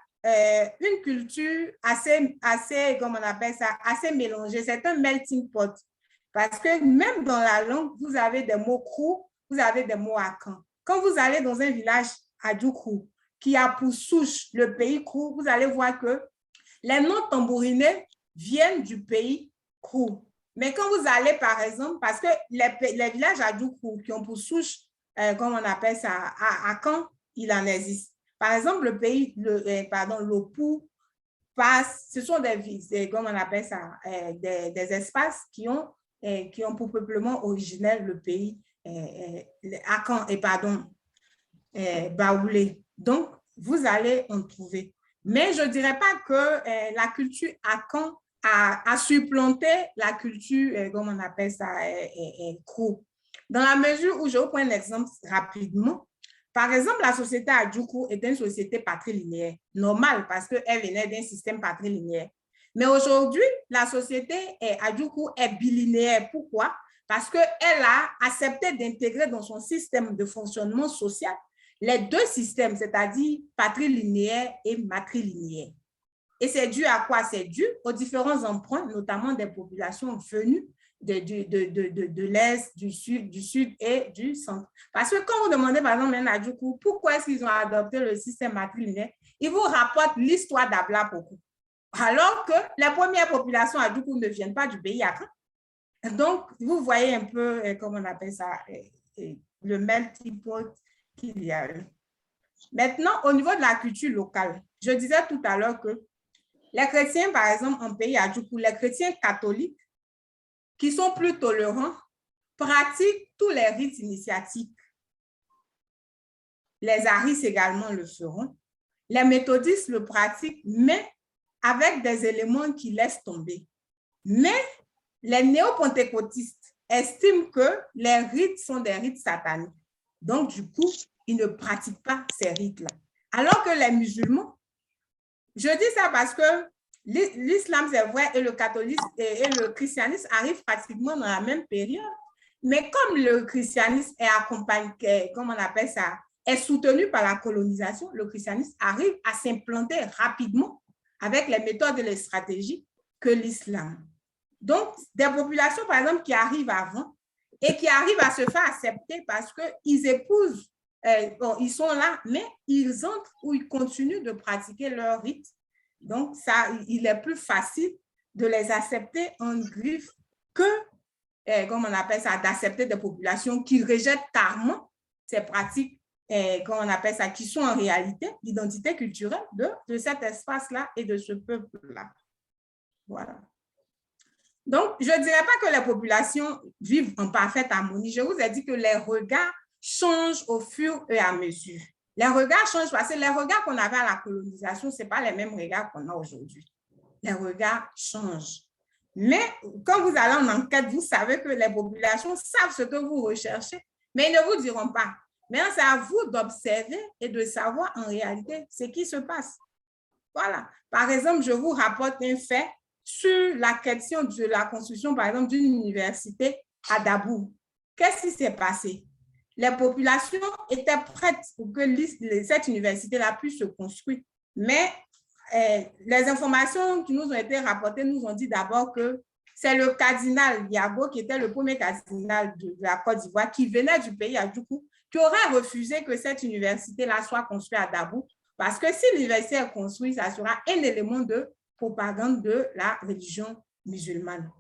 Speaker 2: une culture assez, comment on appelle ça, assez mélangée. C'est un melting pot. Parce que même dans la langue, vous avez des mots Krou, vous avez des mots Akan. Quand vous allez dans un village Adjuku qui a pour souche le pays Krou, vous allez voir que les noms tambourinés viennent du pays Krou. Mais quand vous allez, par exemple, parce que les villages Adjuku qui ont pour souche, comment on appelle ça, Akan, il en existe. Par exemple, le pays, l'Opou, ce sont comment on appelle ça, des espaces qui ont pour peuplement originel le pays Akan Baoulé. Donc, vous allez en trouver. Mais je ne dirais pas que la culture Akan a supplanté la culture, comment on appelle ça, Krou. Dans la mesure où je vous prends un exemple rapidement, par exemple, la société Adjuku est une société patrilinéaire, normale parce qu'elle venait d'un système patrilinéaire. Mais aujourd'hui, la société Adjuku est bilinéaire. Pourquoi? Parce qu'elle a accepté d'intégrer dans son système de fonctionnement social les deux systèmes, c'est-à-dire patrilinéaire et matrilinéaire. Et c'est dû à quoi? C'est dû aux différents emprunts, notamment des populations venues de l'Est, du Sud et du Centre. Parce que quand vous demandez, par exemple, un Adjuku, pourquoi est-ce qu'ils ont adopté le système matrilinéaire, ils vous rapportent l'histoire d'Abla Poku. Alors que les premières populations Adjuku ne viennent pas du pays Akan. Donc, vous voyez un peu, comment on appelle ça, le melting pot qu'il y a eu. Maintenant, au niveau de la culture locale, je disais tout à l'heure que les chrétiens, par exemple, en pays Adjuku, les chrétiens catholiques, qui sont plus tolérants, pratiquent tous les rites initiatiques. Les Aris également le feront. Les méthodistes le pratiquent, mais avec des éléments qui laissent tomber. Mais les néo-pentecôtistes estiment que les rites sont des rites sataniques. Donc, du coup, ils ne pratiquent pas ces rites-là. Alors que les musulmans, je dis ça parce que l'islam, c'est vrai, et le catholicisme et le christianisme arrivent pratiquement dans la même période. Mais comme le christianisme est accompagné, comme on appelle ça, est soutenu par la colonisation, le christianisme arrive à s'implanter rapidement avec les méthodes et les stratégies que l'islam. Donc, des populations, par exemple, qui arrivent avant et qui arrivent à se faire accepter parce qu'ils épousent, bon, ils sont là, mais ils entrent ou ils continuent de pratiquer leur rite. Donc, ça, il est plus facile de les accepter en griffe que, comme on appelle ça, d'accepter des populations qui rejettent carrément ces pratiques comment on appelle ça, qui sont en réalité l'identité culturelle de cet espace-là et de ce peuple-là. Voilà. Donc, je ne dirais pas que les populations vivent en parfaite harmonie. Je vous ai dit que les regards changent au fur et à mesure. Les regards changent parce que les regards qu'on avait à la colonisation, ce n'est pas les mêmes regards qu'on a aujourd'hui. Les regards changent. Mais quand vous allez en enquête, vous savez que les populations savent ce que vous recherchez, mais ils ne vous diront pas. Maintenant, c'est à vous d'observer et de savoir en réalité ce qui se passe. Voilà. Par exemple, je vous rapporte un fait sur la question de la construction, par exemple, d'une université à Dabou. Qu'est-ce qui s'est passé? Les populations étaient prêtes pour que cette université-là puisse se construire. Mais les informations qui nous ont été rapportées nous ont dit d'abord que c'est le cardinal Yago, qui était le premier cardinal de la Côte d'Ivoire, qui venait du pays à Djoukou, qui aurait refusé que cette université-là soit construite à Dabou, parce que si l'université est construite, ça sera un élément de propagande de la religion musulmane.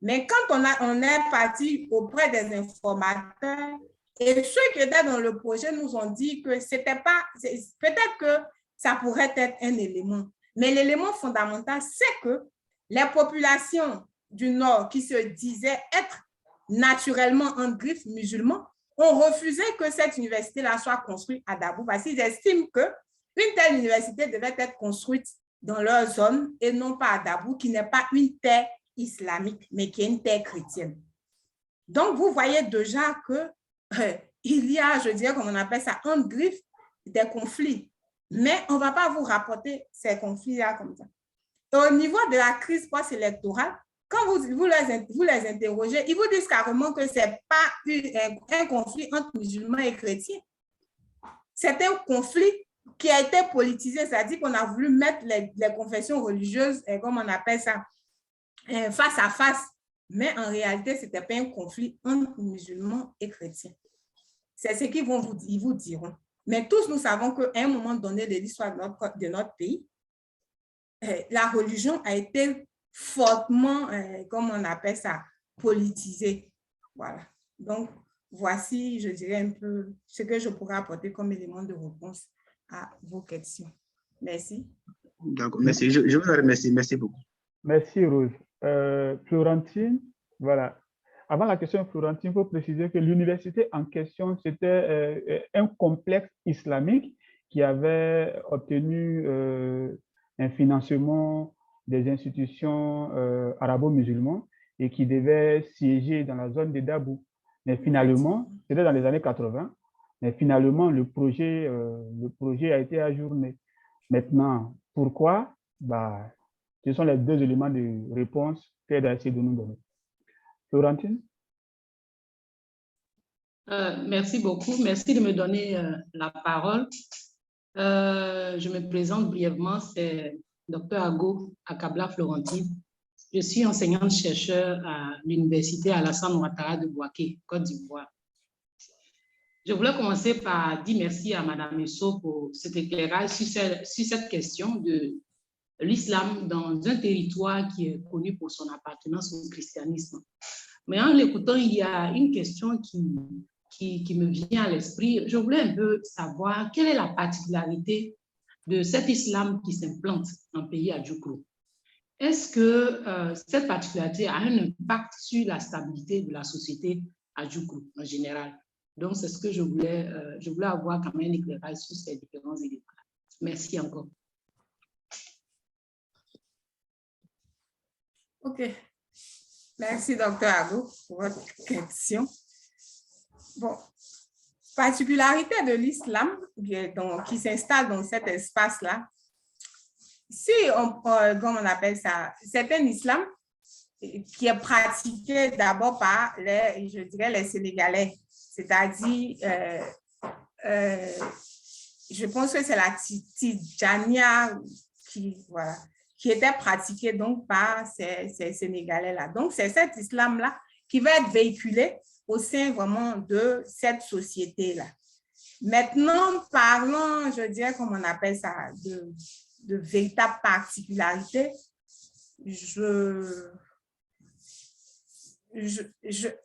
Speaker 2: Mais quand on est parti auprès des informateurs, et ceux qui étaient dans le projet nous ont dit que c'était pas, peut-être que ça pourrait être un élément, mais l'élément fondamental, c'est que les populations du Nord qui se disaient être naturellement en griffe musulmans ont refusé que cette université-là soit construite à Dabou parce qu'ils estiment qu'une telle université devait être construite dans leur zone et non pas à Dabou, qui n'est pas une terre islamique, mais qui est une terre chrétienne. Donc, vous voyez déjà que il y a, je dirais, comme on appelle ça, en griffe des conflits. Mais on ne va pas vous rapporter ces conflits-là comme ça. Et au niveau de la crise post-électorale, quand vous les interrogez, ils vous disent carrément que ce n'est pas un conflit entre musulmans et chrétiens. C'est un conflit qui a été politisé, c'est-à-dire qu'on a voulu mettre les confessions religieuses, comme on appelle ça, face à face. Mais en réalité, ce n'était pas un conflit entre musulmans et chrétiens. C'est ce qu'ils vous diront. Mais tous nous savons qu'à un moment donné de l'histoire de notre pays, la religion a été fortement, comme on appelle ça, politisée. Voilà. Donc, voici, je dirais, un peu ce que je pourrais apporter comme élément de réponse à vos questions. Merci.
Speaker 5: D'accord, merci. Je vous remercie. Merci beaucoup.
Speaker 1: Merci, Rose. Florentine, voilà. Avant la question de Florentine, il faut préciser que l'université en question, c'était un complexe islamique qui avait obtenu un financement des institutions arabo-musulmanes et qui devait siéger dans la zone de Dabou. Mais finalement, c'était dans les années 80, mais finalement, le projet a été ajourné. Maintenant, pourquoi? Ce sont les deux éléments de réponse qu'elle a essayé de nous donner. Florentine?
Speaker 6: Merci beaucoup. Merci de me donner la parole. Je me présente brièvement, c'est Dr Ago Akabla Florentine. Je suis enseignante-chercheur à l'université Alassane Ouattara de Bouaké, Côte d'Ivoire. Je voulais commencer par dire merci à Madame Esso pour cet éclairage sur cette question de l'islam dans un territoire qui est connu pour son appartenance au christianisme. Mais en l'écoutant, il y a une question qui me vient à l'esprit. Je voulais un peu savoir quelle est la particularité de cet islam qui s'implante en pays à Djoukou. Est-ce que cette particularité a un impact sur la stabilité de la société à Djoukou en général? Donc, c'est ce que je voulais avoir quand même un éclairage sur ces différents éléments. Merci encore.
Speaker 2: OK. Merci, Dr. Ago, pour votre question. Bon, particularité de l'islam qui s'installe dans cet espace-là, si comme on appelle ça, c'est un islam qui est pratiqué d'abord par les Sénégalais, c'est-à-dire, je pense que c'est la Tidjania qui était pratiquée donc par ces Sénégalais-là. Donc, c'est cet islam-là qui va être véhiculé au sein vraiment de cette société-là. Maintenant, parlons, je dirais, comme on appelle ça, de véritables particularités, je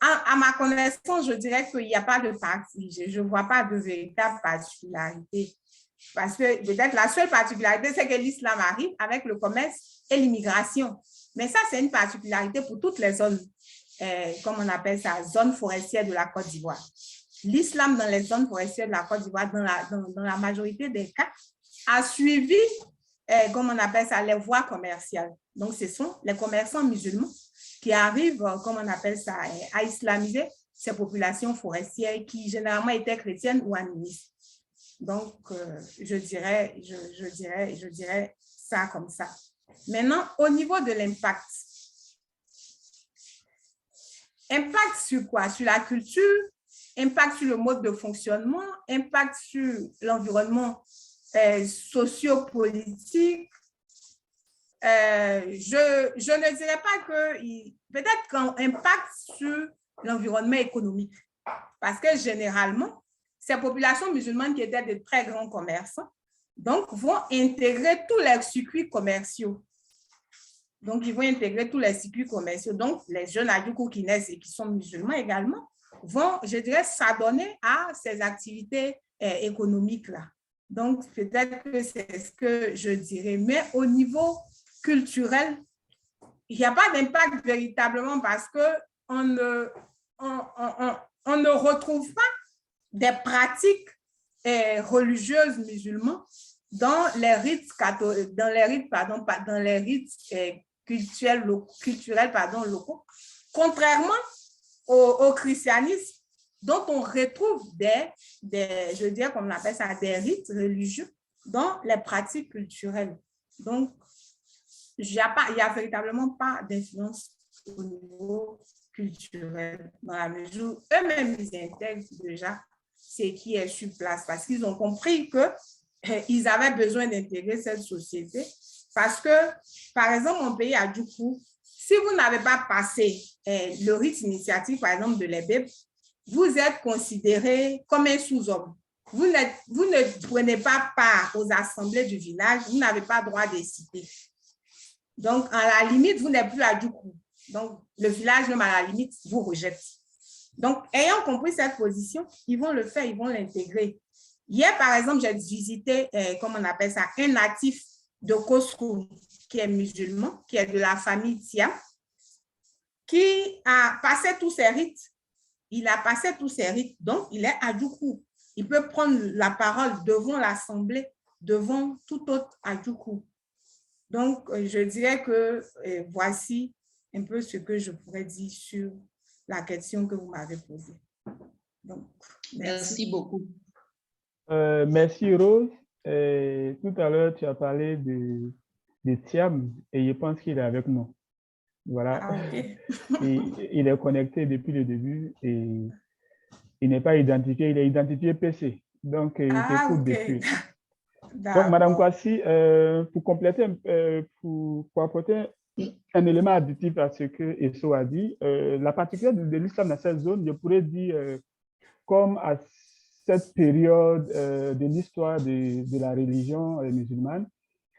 Speaker 2: à ma connaissance, je dirais qu'il n'y a pas de parti. Je ne vois pas de véritable particularité. Parce que peut-être la seule particularité, c'est que l'islam arrive avec le commerce et l'immigration. Mais ça, c'est une particularité pour toutes les zones, comme on appelle ça, zones forestières de la Côte d'Ivoire. L'islam dans les zones forestières de la Côte d'Ivoire, dans la majorité des cas, a suivi, comme on appelle ça, les voies commerciales. Donc, ce sont les commerçants musulmans qui arrivent, comme on appelle ça, à islamiser ces populations forestières qui généralement étaient chrétiennes ou animistes. Donc, je dirais ça comme ça. Maintenant, au niveau de l'impact. Impact sur quoi? Sur la culture, impact sur le mode de fonctionnement, impact sur l'environnement socio-politique. Je ne dirais pas que, peut-être qu'un impact sur l'environnement économique. Parce que généralement, ces populations musulmanes qui étaient de très grands commerçants, donc, vont intégrer tous les circuits commerciaux. Donc, ils vont intégrer tous les circuits commerciaux. Donc, les jeunes Adjoukou qui naissent et qui sont musulmans également vont, je dirais, s'adonner à ces activités économiques-là. Donc, peut-être que c'est ce que je dirais. Mais au niveau culturel, il n'y a pas d'impact véritablement parce qu'on ne retrouve pas des pratiques religieuses musulmanes dans les rites culturels locaux, contrairement au christianisme, dont on retrouve je dirais qu'on appelle ça des rites religieux dans les pratiques culturelles. Donc, il n'y a véritablement pas d'influence au niveau culturel, dans la mesure où eux-mêmes ils intègrent déjà ce qui est sur place parce qu'ils ont compris qu'ils avaient besoin d'intégrer cette société parce que, par exemple, mon pays Adjoukou, si vous n'avez pas passé le rite initiatique, par exemple, de l'Ebeb, vous êtes considéré comme un sous-homme. Vous ne prenez pas part aux assemblées du village, vous n'avez pas droit de citer. Donc, à la limite, vous n'êtes plus Adjoukou. Donc, le village, même à la limite, vous rejette. Donc, ayant compris cette position, ils vont le faire, ils vont l'intégrer. Hier, par exemple, j'ai visité, comment on appelle ça, un natif de Koskou, qui est musulman, qui est de la famille Tia, qui a passé tous ses rites. Il a passé tous ses rites, donc il est Adjoukou. Il peut prendre la parole devant l'assemblée, devant tout autre Adjoukou. Donc, je dirais que voici un peu ce que je pourrais dire sur la question que vous m'avez posée. Donc,
Speaker 6: merci beaucoup.
Speaker 1: Merci Rose. Tout à l'heure, tu as parlé de Thiam et je pense qu'il est avec nous. Voilà.
Speaker 2: Ah, okay.
Speaker 1: Il est connecté depuis le début et il n'est pas identifié, il est identifié PC. Donc, il t'écoute depuis. Donc, Madame Kwasi, pour compléter, pour apporter un élément additif à ce que Esso a dit, la particularité de l'islam dans cette zone, je pourrais dire, comme à cette période de l'histoire de la religion musulmane,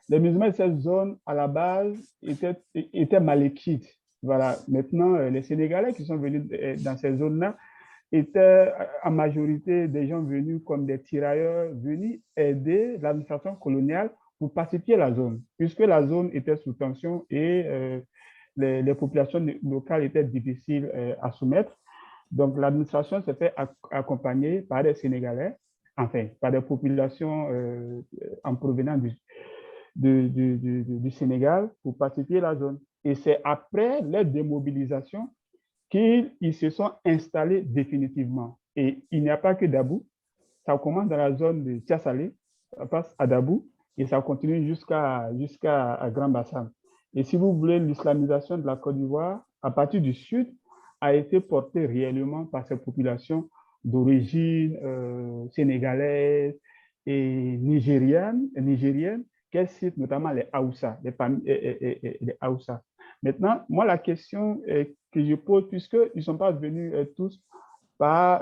Speaker 1: les musulmans de cette zone, à la base, étaient malékites. Voilà. Maintenant, les Sénégalais qui sont venus dans ces zones-là étaient en majorité des gens venus comme des tirailleurs, venus aider l'administration coloniale pour pacifier la zone, puisque la zone était sous tension et les populations locales étaient difficiles à soumettre. Donc, l'administration s'est fait accompagner par des Sénégalais, enfin, par des populations en provenance du Sénégal pour pacifier la zone. Et c'est après les démobilisations qu'ils se sont installés définitivement. Et il n'y a pas que Dabou, ça commence dans la zone de Tiassalé, ça passe à Dabou et ça continue jusqu'à Grand Bassam. Et si vous voulez, l'islamisation de la Côte d'Ivoire, à partir du sud, a été portée réellement par ces populations d'origine sénégalaise et nigérienne, qu'elle cite notamment les Haoussa, les Haoussa. Maintenant, moi, la question que je pose, puisqu'ils ne sont pas venus tous par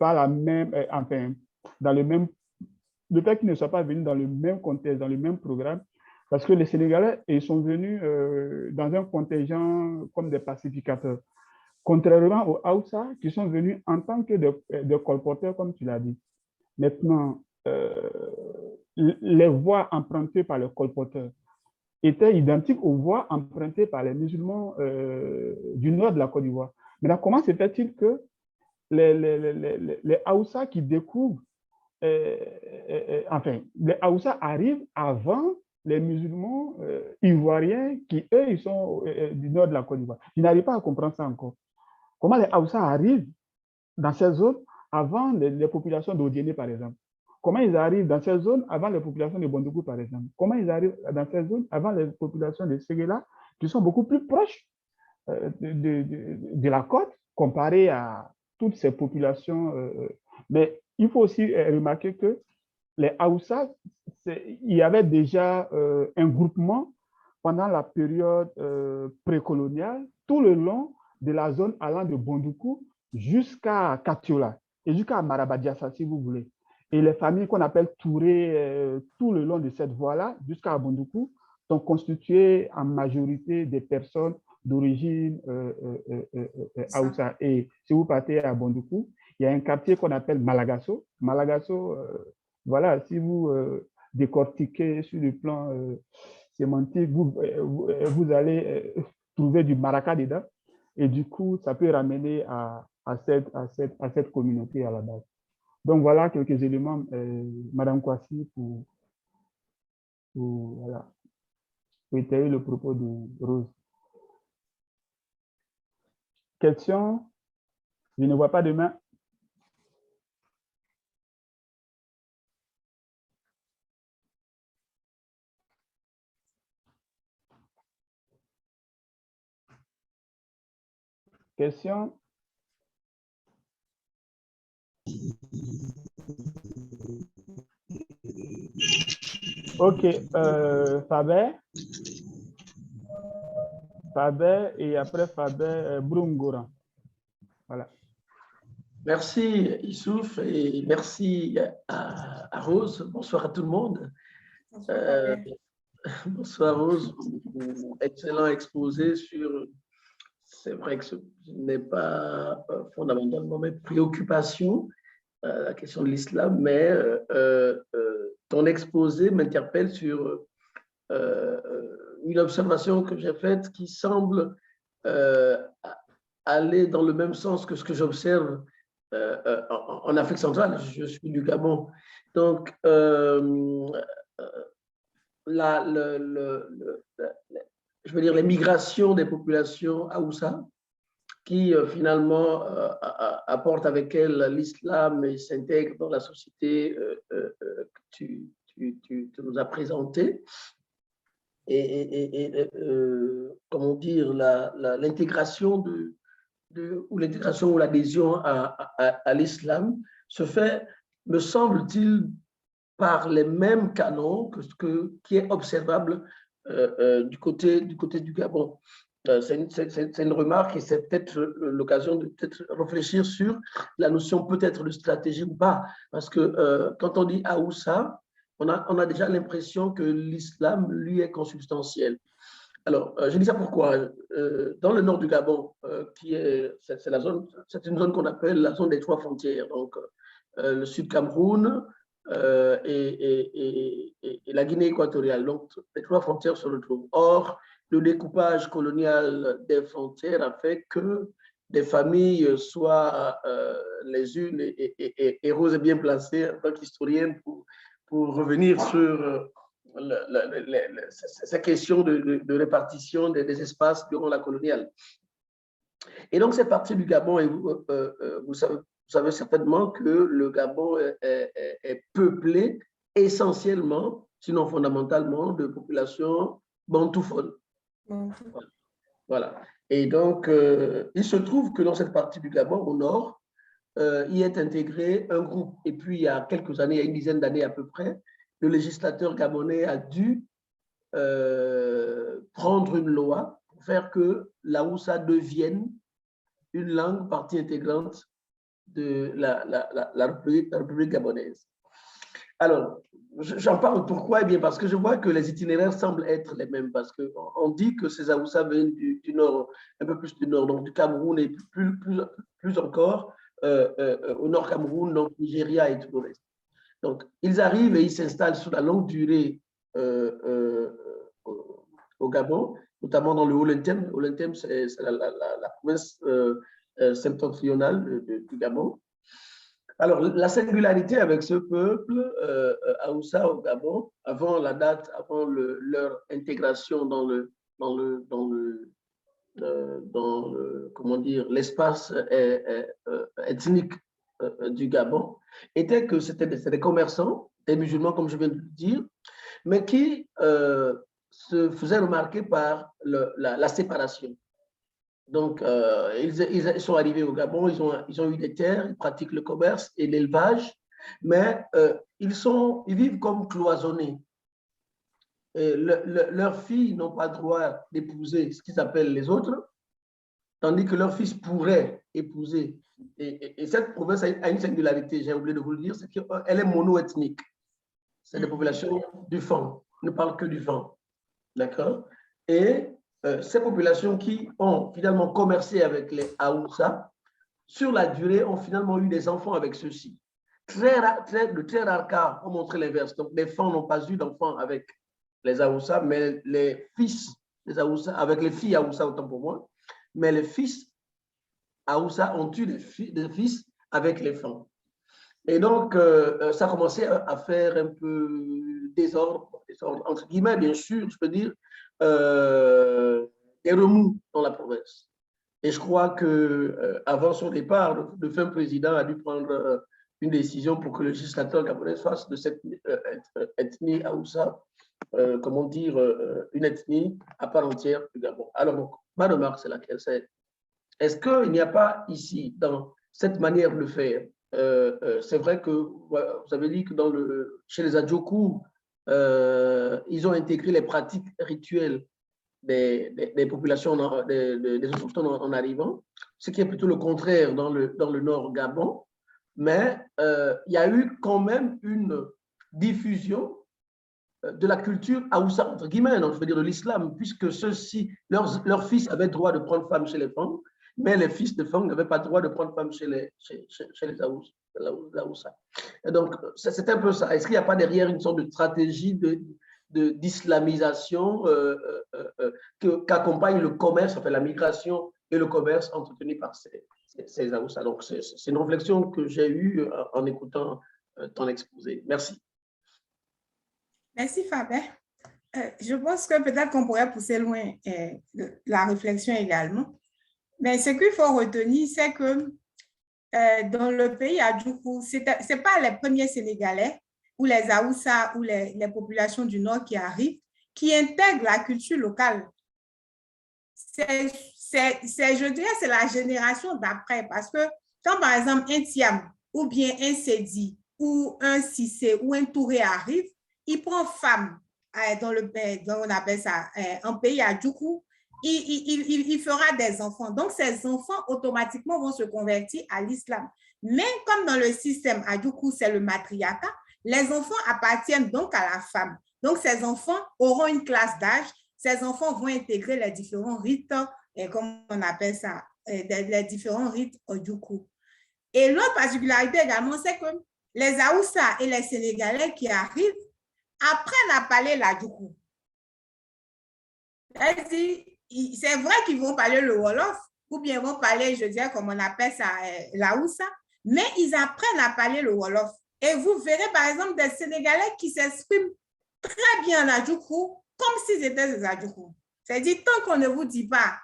Speaker 1: la même, enfin, dans le même, le fait qu'ils ne soient pas venus dans le même contexte, dans le même programme, Parce que les Sénégalais, ils sont venus dans un contingent comme des pacificateurs. Contrairement aux Haoussa, qui sont venus en tant que des colporteurs, comme tu l'as dit. Maintenant, les voies empruntées par les colporteurs étaient identiques aux voies empruntées par les musulmans du nord de la Côte d'Ivoire. Maintenant, comment se fait-il que les Haoussa qui découvrent, enfin, les Haoussa arrivent avant les musulmans ivoiriens qui, eux, ils sont du nord de la Côte d'Ivoire? Je n'arrive pas à comprendre ça encore. Comment les Haoussa arrivent dans ces zones avant les populations d'Odiéné, par exemple? Comment ils arrivent dans ces zones avant les populations de Bondougou, par exemple? Comment ils arrivent dans ces zones avant les populations de Séguéla, qui sont beaucoup plus proches de la côte, comparées à toutes ces populations? Mais il faut aussi remarquer que les Haoussa, il y avait déjà un groupement pendant la période précoloniale, tout le long de la zone allant de Bondoukou jusqu'à Katiola et jusqu'à Marabadiassa, si vous voulez. Et les familles qu'on appelle Touré tout le long de cette voie-là, jusqu'à Bondoukou, sont constituées en majorité des personnes d'origine Haoussa. Et si vous partez à Bondoukou, il y a un quartier qu'on appelle Malagasso. Malagasso, voilà, si vous décortiquez sur le plan sémantique, vous allez trouver du maraka dedans. Et du coup, ça peut ramener à cette communauté à la base. Donc, voilà quelques éléments, Madame Kwasi, voilà, pour étayer le propos de Rose. Question? Je ne vois pas de main. Question? Ok, Faber et après Faber, Brungora. Voilà.
Speaker 7: Merci Issouf et merci à Rose. Bonsoir à tout le monde. Bonsoir Rose, excellent exposé sur, c'est vrai que ce n'est pas fondamentalement mes préoccupations, la question de l'islam, mais ton exposé m'interpelle sur une observation que j'ai faite qui semble aller dans le même sens que ce que j'observe en Afrique centrale. Je suis du Gabon. Donc, je veux dire, les migrations des populations Haoussa, qui finalement apportent avec elles l'islam et s'intègrent dans la société que tu nous as présentée. Comment dire, l'intégration ou l'intégration ou l'adhésion à l'islam se fait, me semble-t-il, par les mêmes canons qui est observable du côté du Gabon. C'est une remarque et c'est peut-être l'occasion de peut-être réfléchir sur la notion peut-être de stratégie ou pas. Parce que quand on dit Haoussa, on a déjà l'impression que l'islam, lui, est consubstantiel. Alors, je dis ça pourquoi? Dans le nord du Gabon, c'est une zone qu'on appelle la zone des 3 frontières. Donc, le sud Cameroun, et la Guinée équatoriale. Donc, les 3 frontières se retrouvent. Or, le découpage colonial des frontières a fait que des familles soient les unes, et Rose est bien placée en tant qu'historienne pour revenir sur ces questions de répartition des espaces durant la coloniale. Et donc, c'est parti du Gabon, et vous savez certainement que le Gabon est peuplé essentiellement, sinon fondamentalement, de populations bantouphone. Voilà. Et donc, il se trouve que dans cette partie du Gabon, au nord, y est intégré un groupe. Et puis, il y a quelques années, il y a une dizaine d'années à peu près, le législateur gabonais a dû prendre une loi pour faire que la Haussa devienne une langue partie intégrante de la République gabonaise. Alors, J'en parle pourquoi? Eh bien, parce que je vois que les itinéraires semblent être les mêmes, parce qu'on dit que ces Aoussa viennent du nord, un peu plus du nord, donc du Cameroun et plus encore au nord Cameroun, donc Nigeria et tout le reste. Donc, ils arrivent et ils s'installent sur la longue durée au Gabon, notamment dans le Haut-Lentem. Haut-Lentem, c'est la province septentrionale du Gabon. Alors, la singularité avec ce peuple, Aoussa au Gabon, avant la date, avant leur intégration dans comment dire, l'espace ethnique du Gabon, était que c'était des commerçants, des musulmans, comme je viens de le dire, mais qui se faisaient remarquer par la séparation. Donc, ils sont arrivés au Gabon, ils ont eu des terres, ils pratiquent le commerce et l'élevage, mais ils vivent comme cloisonnés. Et leurs filles n'ont pas le droit d'épouser ce qu'ils appellent les autres, tandis que leurs fils pourraient épouser. Et cette province a une singularité, j'ai oublié de vous le dire, c'est qu'elle est mono-ethnique. C'est des populations du Fang, on ne parle que du Fang. D'accord? Et ces populations qui ont finalement commercé avec les Aoussa, sur la durée, ont finalement eu des enfants avec ceux-ci. De très rares cas ont montré l'inverse. Donc, les Fangs n'ont pas eu d'enfants avec les Aoussa, mais les fils des Aoussa, avec les filles Aoussa, autant pour moi, mais les fils Aoussa ont eu des fils avec les Fangs. Et donc, ça a commencé à faire un peu désordre, entre guillemets, bien sûr, je peux dire, des remous dans la province. Et je crois qu'avant son départ, le fin président a dû prendre une décision pour que le législateur gabonais fasse de cette ethnie Aoussa, comment dire, une ethnie à part entière du Gabon. Alors, donc, ma remarque, c'est laquelle? Est-ce qu'il n'y a pas ici, dans cette manière de le faire, c'est vrai que vous avez dit que chez les Adjokou, ils ont intégré les pratiques rituelles des populations, des autochtones en arrivant, ce qui est plutôt le contraire dans le nord Gabon. Mais il y a eu quand même une diffusion de la culture Aoussa, entre guillemets, donc je veux dire de l'islam, puisque ceux-ci, leurs fils avaient le droit de prendre femme chez les femmes, mais les fils de Fang n'avaient pas le droit de prendre femme chez les Aoussa. Et donc, c'est un peu ça. Est-ce qu'il n'y a pas derrière une sorte de stratégie d'islamisation qu'accompagne le commerce, enfin la migration et le commerce entretenu par ces Aoussa? Donc, c'est une réflexion que j'ai eue en écoutant ton exposé. Merci.
Speaker 2: Merci, Fabien. Je pense que peut-être qu'on pourrait pousser loin la réflexion également. Mais ce qu'il faut retenir, c'est que dans le pays Adjokou, ce n'est pas les premiers Sénégalais ou les Aoussa ou les populations du Nord qui arrivent, qui intègrent la culture locale. Je dirais c'est la génération d'après, parce que quand par exemple un Thiam ou bien un Sédi ou un Cissé ou un Touré arrive, il prend femme dans on appelle ça un pays Adjokou, il fera des enfants. Donc, ces enfants, automatiquement, vont se convertir à l'islam. Mais comme dans le système Adjokou, c'est le matriarcat, les enfants appartiennent donc à la femme. Donc, ces enfants auront une classe d'âge. Ces enfants vont intégrer les différents rites, comme on appelle ça, les différents rites Adjokou. Et l'autre particularité également, c'est que les Aoussa et les Sénégalais qui arrivent apprennent à parler l'Adjokou. C'est vrai qu'ils vont parler le Wolof, ou bien ils vont parler, je dirais, comme on appelle ça, l'Aoussa, mais ils apprennent à parler le Wolof. Et vous verrez, par exemple, des Sénégalais qui s'expriment très bien en Adjokou, comme s'ils étaient des Adjokou. C'est-à-dire, tant qu'on ne vous dit pas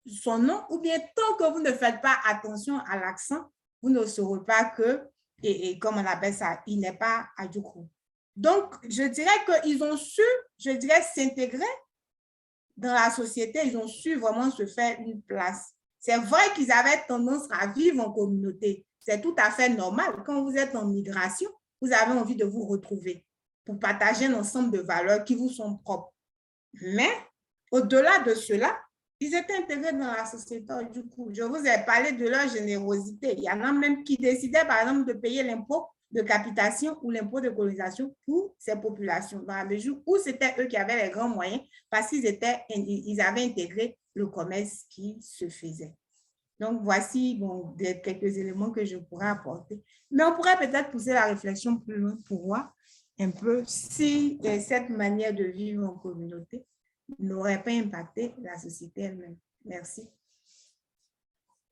Speaker 2: son nom, ou bien tant que vous ne faites pas attention à l'accent, vous ne saurez pas que, et comme on appelle ça, il n'est pas Adjokou. Donc, je dirais qu'ils ont su, je dirais, s'intégrer dans la société, ils ont su vraiment se faire une place. C'est vrai qu'ils avaient tendance à vivre en communauté. C'est tout à fait normal. Quand vous êtes en migration, vous avez envie de vous retrouver pour partager un ensemble de valeurs qui vous sont propres. Mais au-delà de cela, ils étaient intégrés dans la société. Du coup, je vous ai parlé de leur générosité. Il y en a même qui décidaient, par exemple, de payer l'impôt de capitation ou l'impôt de colonisation pour ces populations, dans la mesure où c'était eux qui avaient les grands moyens parce qu'ils avaient intégré le commerce qui se faisait. Donc, voici quelques éléments que je pourrais apporter. Mais on pourrait peut-être pousser la réflexion plus loin pour voir un peu si cette manière de vivre en communauté n'aurait pas impacté la société elle-même. Merci.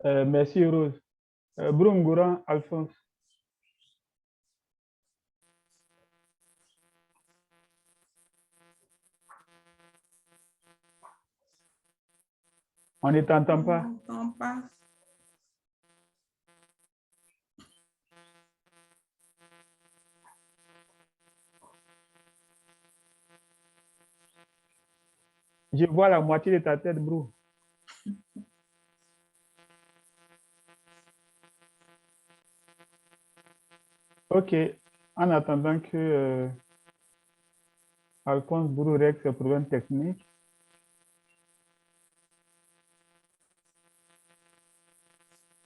Speaker 1: Merci, Rose. Brungouran, Alphonse. On ne t'entend pas.
Speaker 2: On n'entend pas.
Speaker 1: Je vois la moitié de ta tête, Brou. OK. En attendant que Alphonse Brou règle ses problèmes techniques,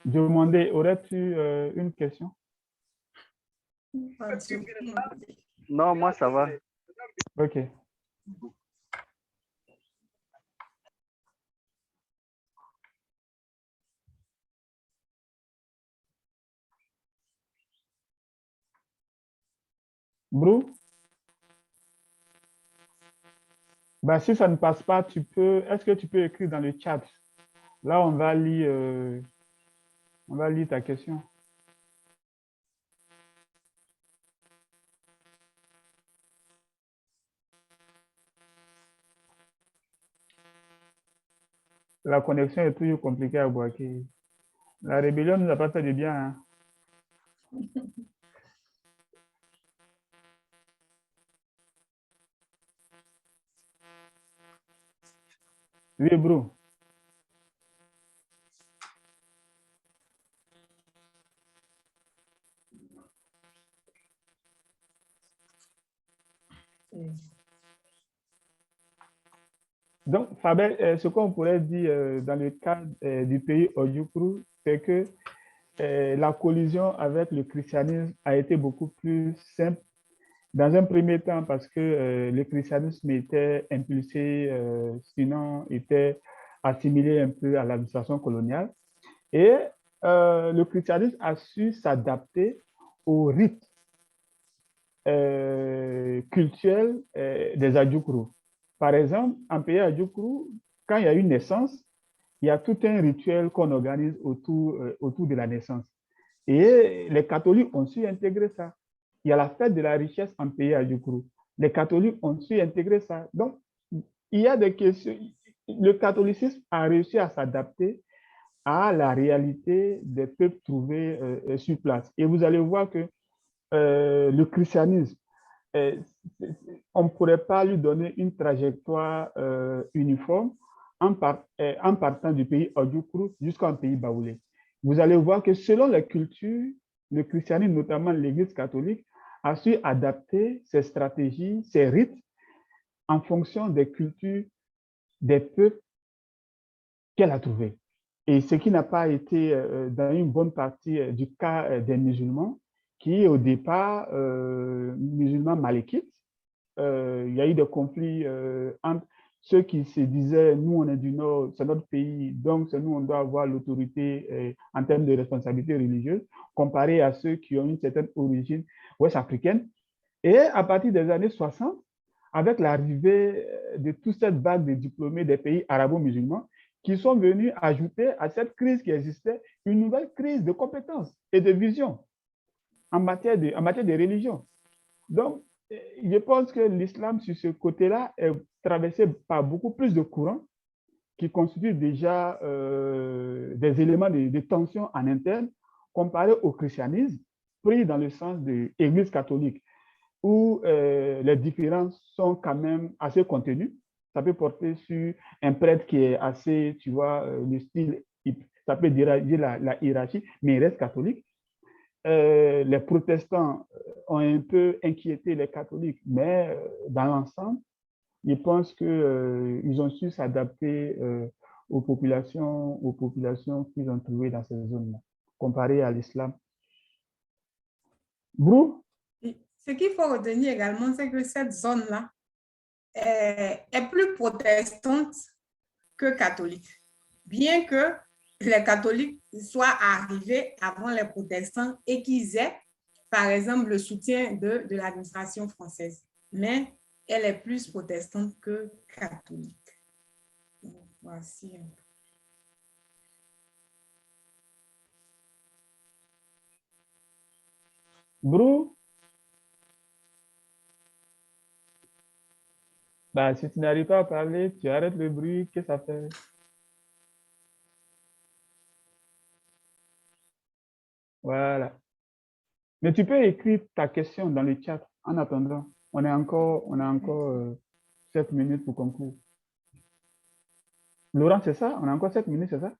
Speaker 1: je demandais, aurais-tu une question?
Speaker 8: Non, moi, ça va.
Speaker 1: OK. Brou? Bah, si ça ne passe pas, est-ce que tu peux écrire dans le chat? Là, on va lire ta question. La connexion est toujours compliquée à Boaké. La rébellion ne nous a pas fait de bien. Hein? Oui, Brou. Donc, Fabien, ce qu'on pourrait dire dans le cas du pays Ojukru, c'est que la collision avec le christianisme a été beaucoup plus simple. Dans un premier temps, parce que le christianisme était impulsé, sinon était assimilé un peu à l'administration coloniale. Et le christianisme a su s'adapter aux rites culturels des Adjukru. Par exemple, en pays Adjukru, quand il y a une naissance, il y a tout un rituel qu'on organise autour de la naissance. Et les catholiques ont su intégrer ça. Il y a la fête de la richesse en pays Adjukru. Les catholiques ont su intégrer ça. Donc, il y a des questions. Le catholicisme a réussi à s'adapter à la réalité des peuples trouvés sur place. Et vous allez voir que le christianisme, on ne pourrait pas lui donner une trajectoire uniforme en partant du pays Ojukru jusqu'en pays Baoulé. Vous allez voir que selon les cultures, le christianisme, notamment l'Église catholique, a su adapter ses stratégies, ses rites en fonction des cultures des peuples qu'elle a trouvés. Et ce qui n'a pas été dans une bonne partie du cas des musulmans, qui au départ, musulmans malékites, il y a eu des conflits entre ceux qui se disaient, nous on est du Nord, c'est notre pays, donc c'est nous on doit avoir l'autorité en termes de responsabilité religieuse, comparé à ceux qui ont une certaine origine ouest-africaine. Et à partir des années 60, avec l'arrivée de toute cette vague de diplômés des pays arabo-musulmans, qui sont venus ajouter à cette crise qui existait une nouvelle crise de compétences et de vision en matière de religion. Donc, je pense que l'islam, sur ce côté-là, est traversé par beaucoup plus de courants qui constituent déjà des éléments de tension en interne comparé au christianisme, pris dans le sens de l'Église catholique, où les différences sont quand même assez contenues. Ça peut porter sur un prêtre qui est assez, tu vois, le style, ça peut dire la hiérarchie, mais il reste catholique. Les protestants ont un peu inquiété les catholiques, mais dans l'ensemble, je pense qu'ils ont su s'adapter aux populations qu'ils ont trouvées dans ces zones-là, comparé à l'islam. Brou?
Speaker 2: Ce qu'il faut retenir également, c'est que cette zone-là est plus protestante que catholique. Bien que les catholiques soient arrivés avant les protestants et qu'ils aient, par exemple, le soutien de l'administration française. Mais elle est plus protestante que catholique. Donc, voici.
Speaker 1: Brou? Bah, si tu n'arrives pas à parler, tu arrêtes le bruit, qu'est-ce que ça fait? Voilà. Mais tu peux écrire ta question dans le chat en attendant. On a encore 7 minutes pour conclure. Laurent, c'est ça? On a encore 7 minutes, c'est ça?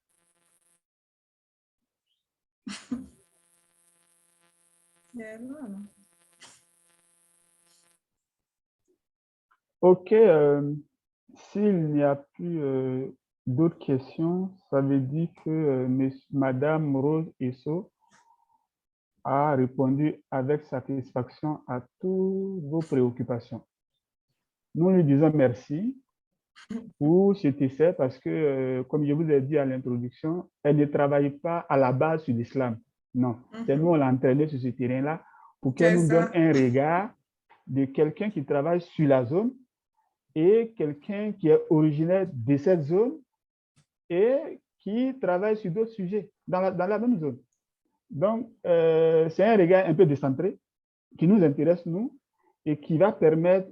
Speaker 1: Ok. S'il n'y a plus d'autres questions, ça veut dire que Madame Rose Esso a répondu avec satisfaction à toutes vos préoccupations. Nous lui disons merci pour cet essai parce que, comme je vous ai dit à l'introduction, elle ne travaille pas à la base sur l'islam. Non, c'est nous, on l'a entraîné sur ce terrain-là pour qu'elle nous donne un regard de quelqu'un qui travaille sur la zone et quelqu'un qui est originaire de cette zone et qui travaille sur d'autres sujets dans la même zone. Donc, c'est un regard un peu décentré qui nous intéresse, nous, et qui va permettre,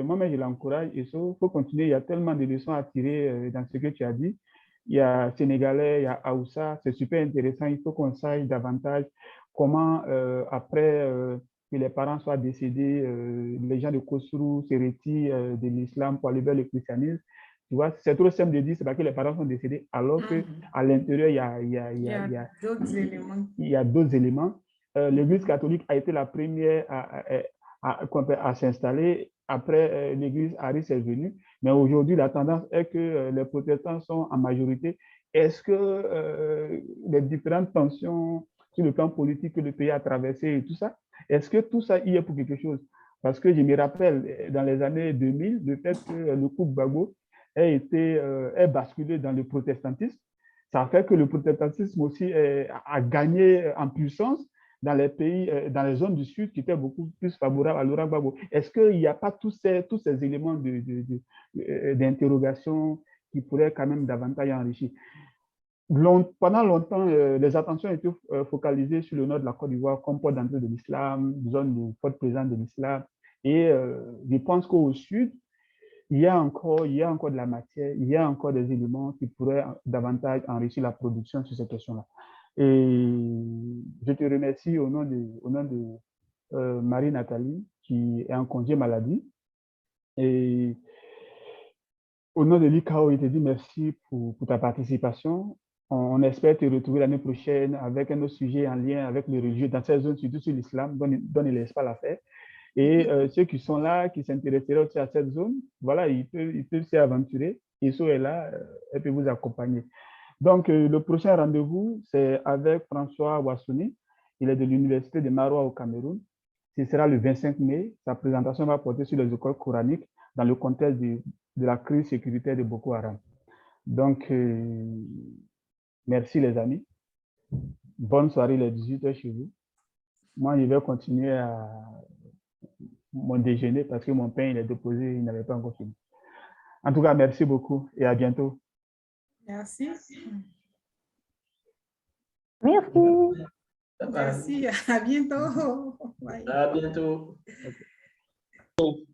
Speaker 1: moi-même je l'encourage, et il faut continuer, il y a tellement de leçons à tirer dans ce que tu as dit. Il y a Sénégalais, il y a Aoussa, c'est super intéressant, il faut qu'on sache davantage comment, après que les parents soient décédés, les gens de Kosrou se retirent de l'islam pour aller vers le christianisme. Tu vois, c'est trop simple de dire c'est parce que les parents sont décédés, alors qu'à l'intérieur, il y a d'autres éléments. L'Église catholique a été la première à s'installer. Après, l'Église Harris est venue. Mais aujourd'hui, la tendance est que les protestants sont en majorité. Est-ce que les différentes tensions sur le plan politique que le pays a traversé et tout ça, est-ce que tout ça y est pour quelque chose? Parce que je me rappelle, dans les années 2000, le fait que le couple Gbagbo ait basculé dans le protestantisme, ça fait que le protestantisme aussi a gagné en puissance dans les pays, dans les zones du Sud qui étaient beaucoup plus favorables à Laurent Gbagbo. Est-ce qu'il n'y a pas tous ces éléments d'interrogation qui pourraient quand même davantage enrichir? Pendant longtemps, les attentions étaient focalisées sur le nord de la Côte d'Ivoire comme porte d'entrée de l'islam, zone de forte présence de l'islam. Et je pense qu'au Sud, il y a encore de la matière, il y a encore des éléments qui pourraient davantage enrichir la production sur ces questions-là. Et je te remercie au nom de Marie-Nathalie, qui est en congé maladie. Et au nom de l'ICAO, je te dis merci pour ta participation. On espère te retrouver l'année prochaine avec un autre sujet en lien avec le religieux dans cette zone, surtout sur l'islam, dont il ne laisse pas la faire. Et ceux qui sont là, qui s'intéresseraient aussi à cette zone, voilà, ils peuvent s'y aventurer. ISO est là, elle peut vous accompagner. Donc, le prochain rendez-vous, c'est avec François Wassouni. Il est de l'Université de Maroua au Cameroun. Ce sera le 25 mai. Sa présentation va porter sur les écoles coraniques dans le contexte de la crise sécuritaire de Boko Haram. Donc, merci les amis. Bonne soirée, les 18h chez vous. Moi, je vais continuer à mon déjeuner parce que mon pain, il est déposé, il n'avait pas encore fini. En tout cas, merci beaucoup et à bientôt.
Speaker 2: Merci.
Speaker 3: Merci.
Speaker 2: Merci, à bientôt.
Speaker 7: À bientôt.
Speaker 1: Okay.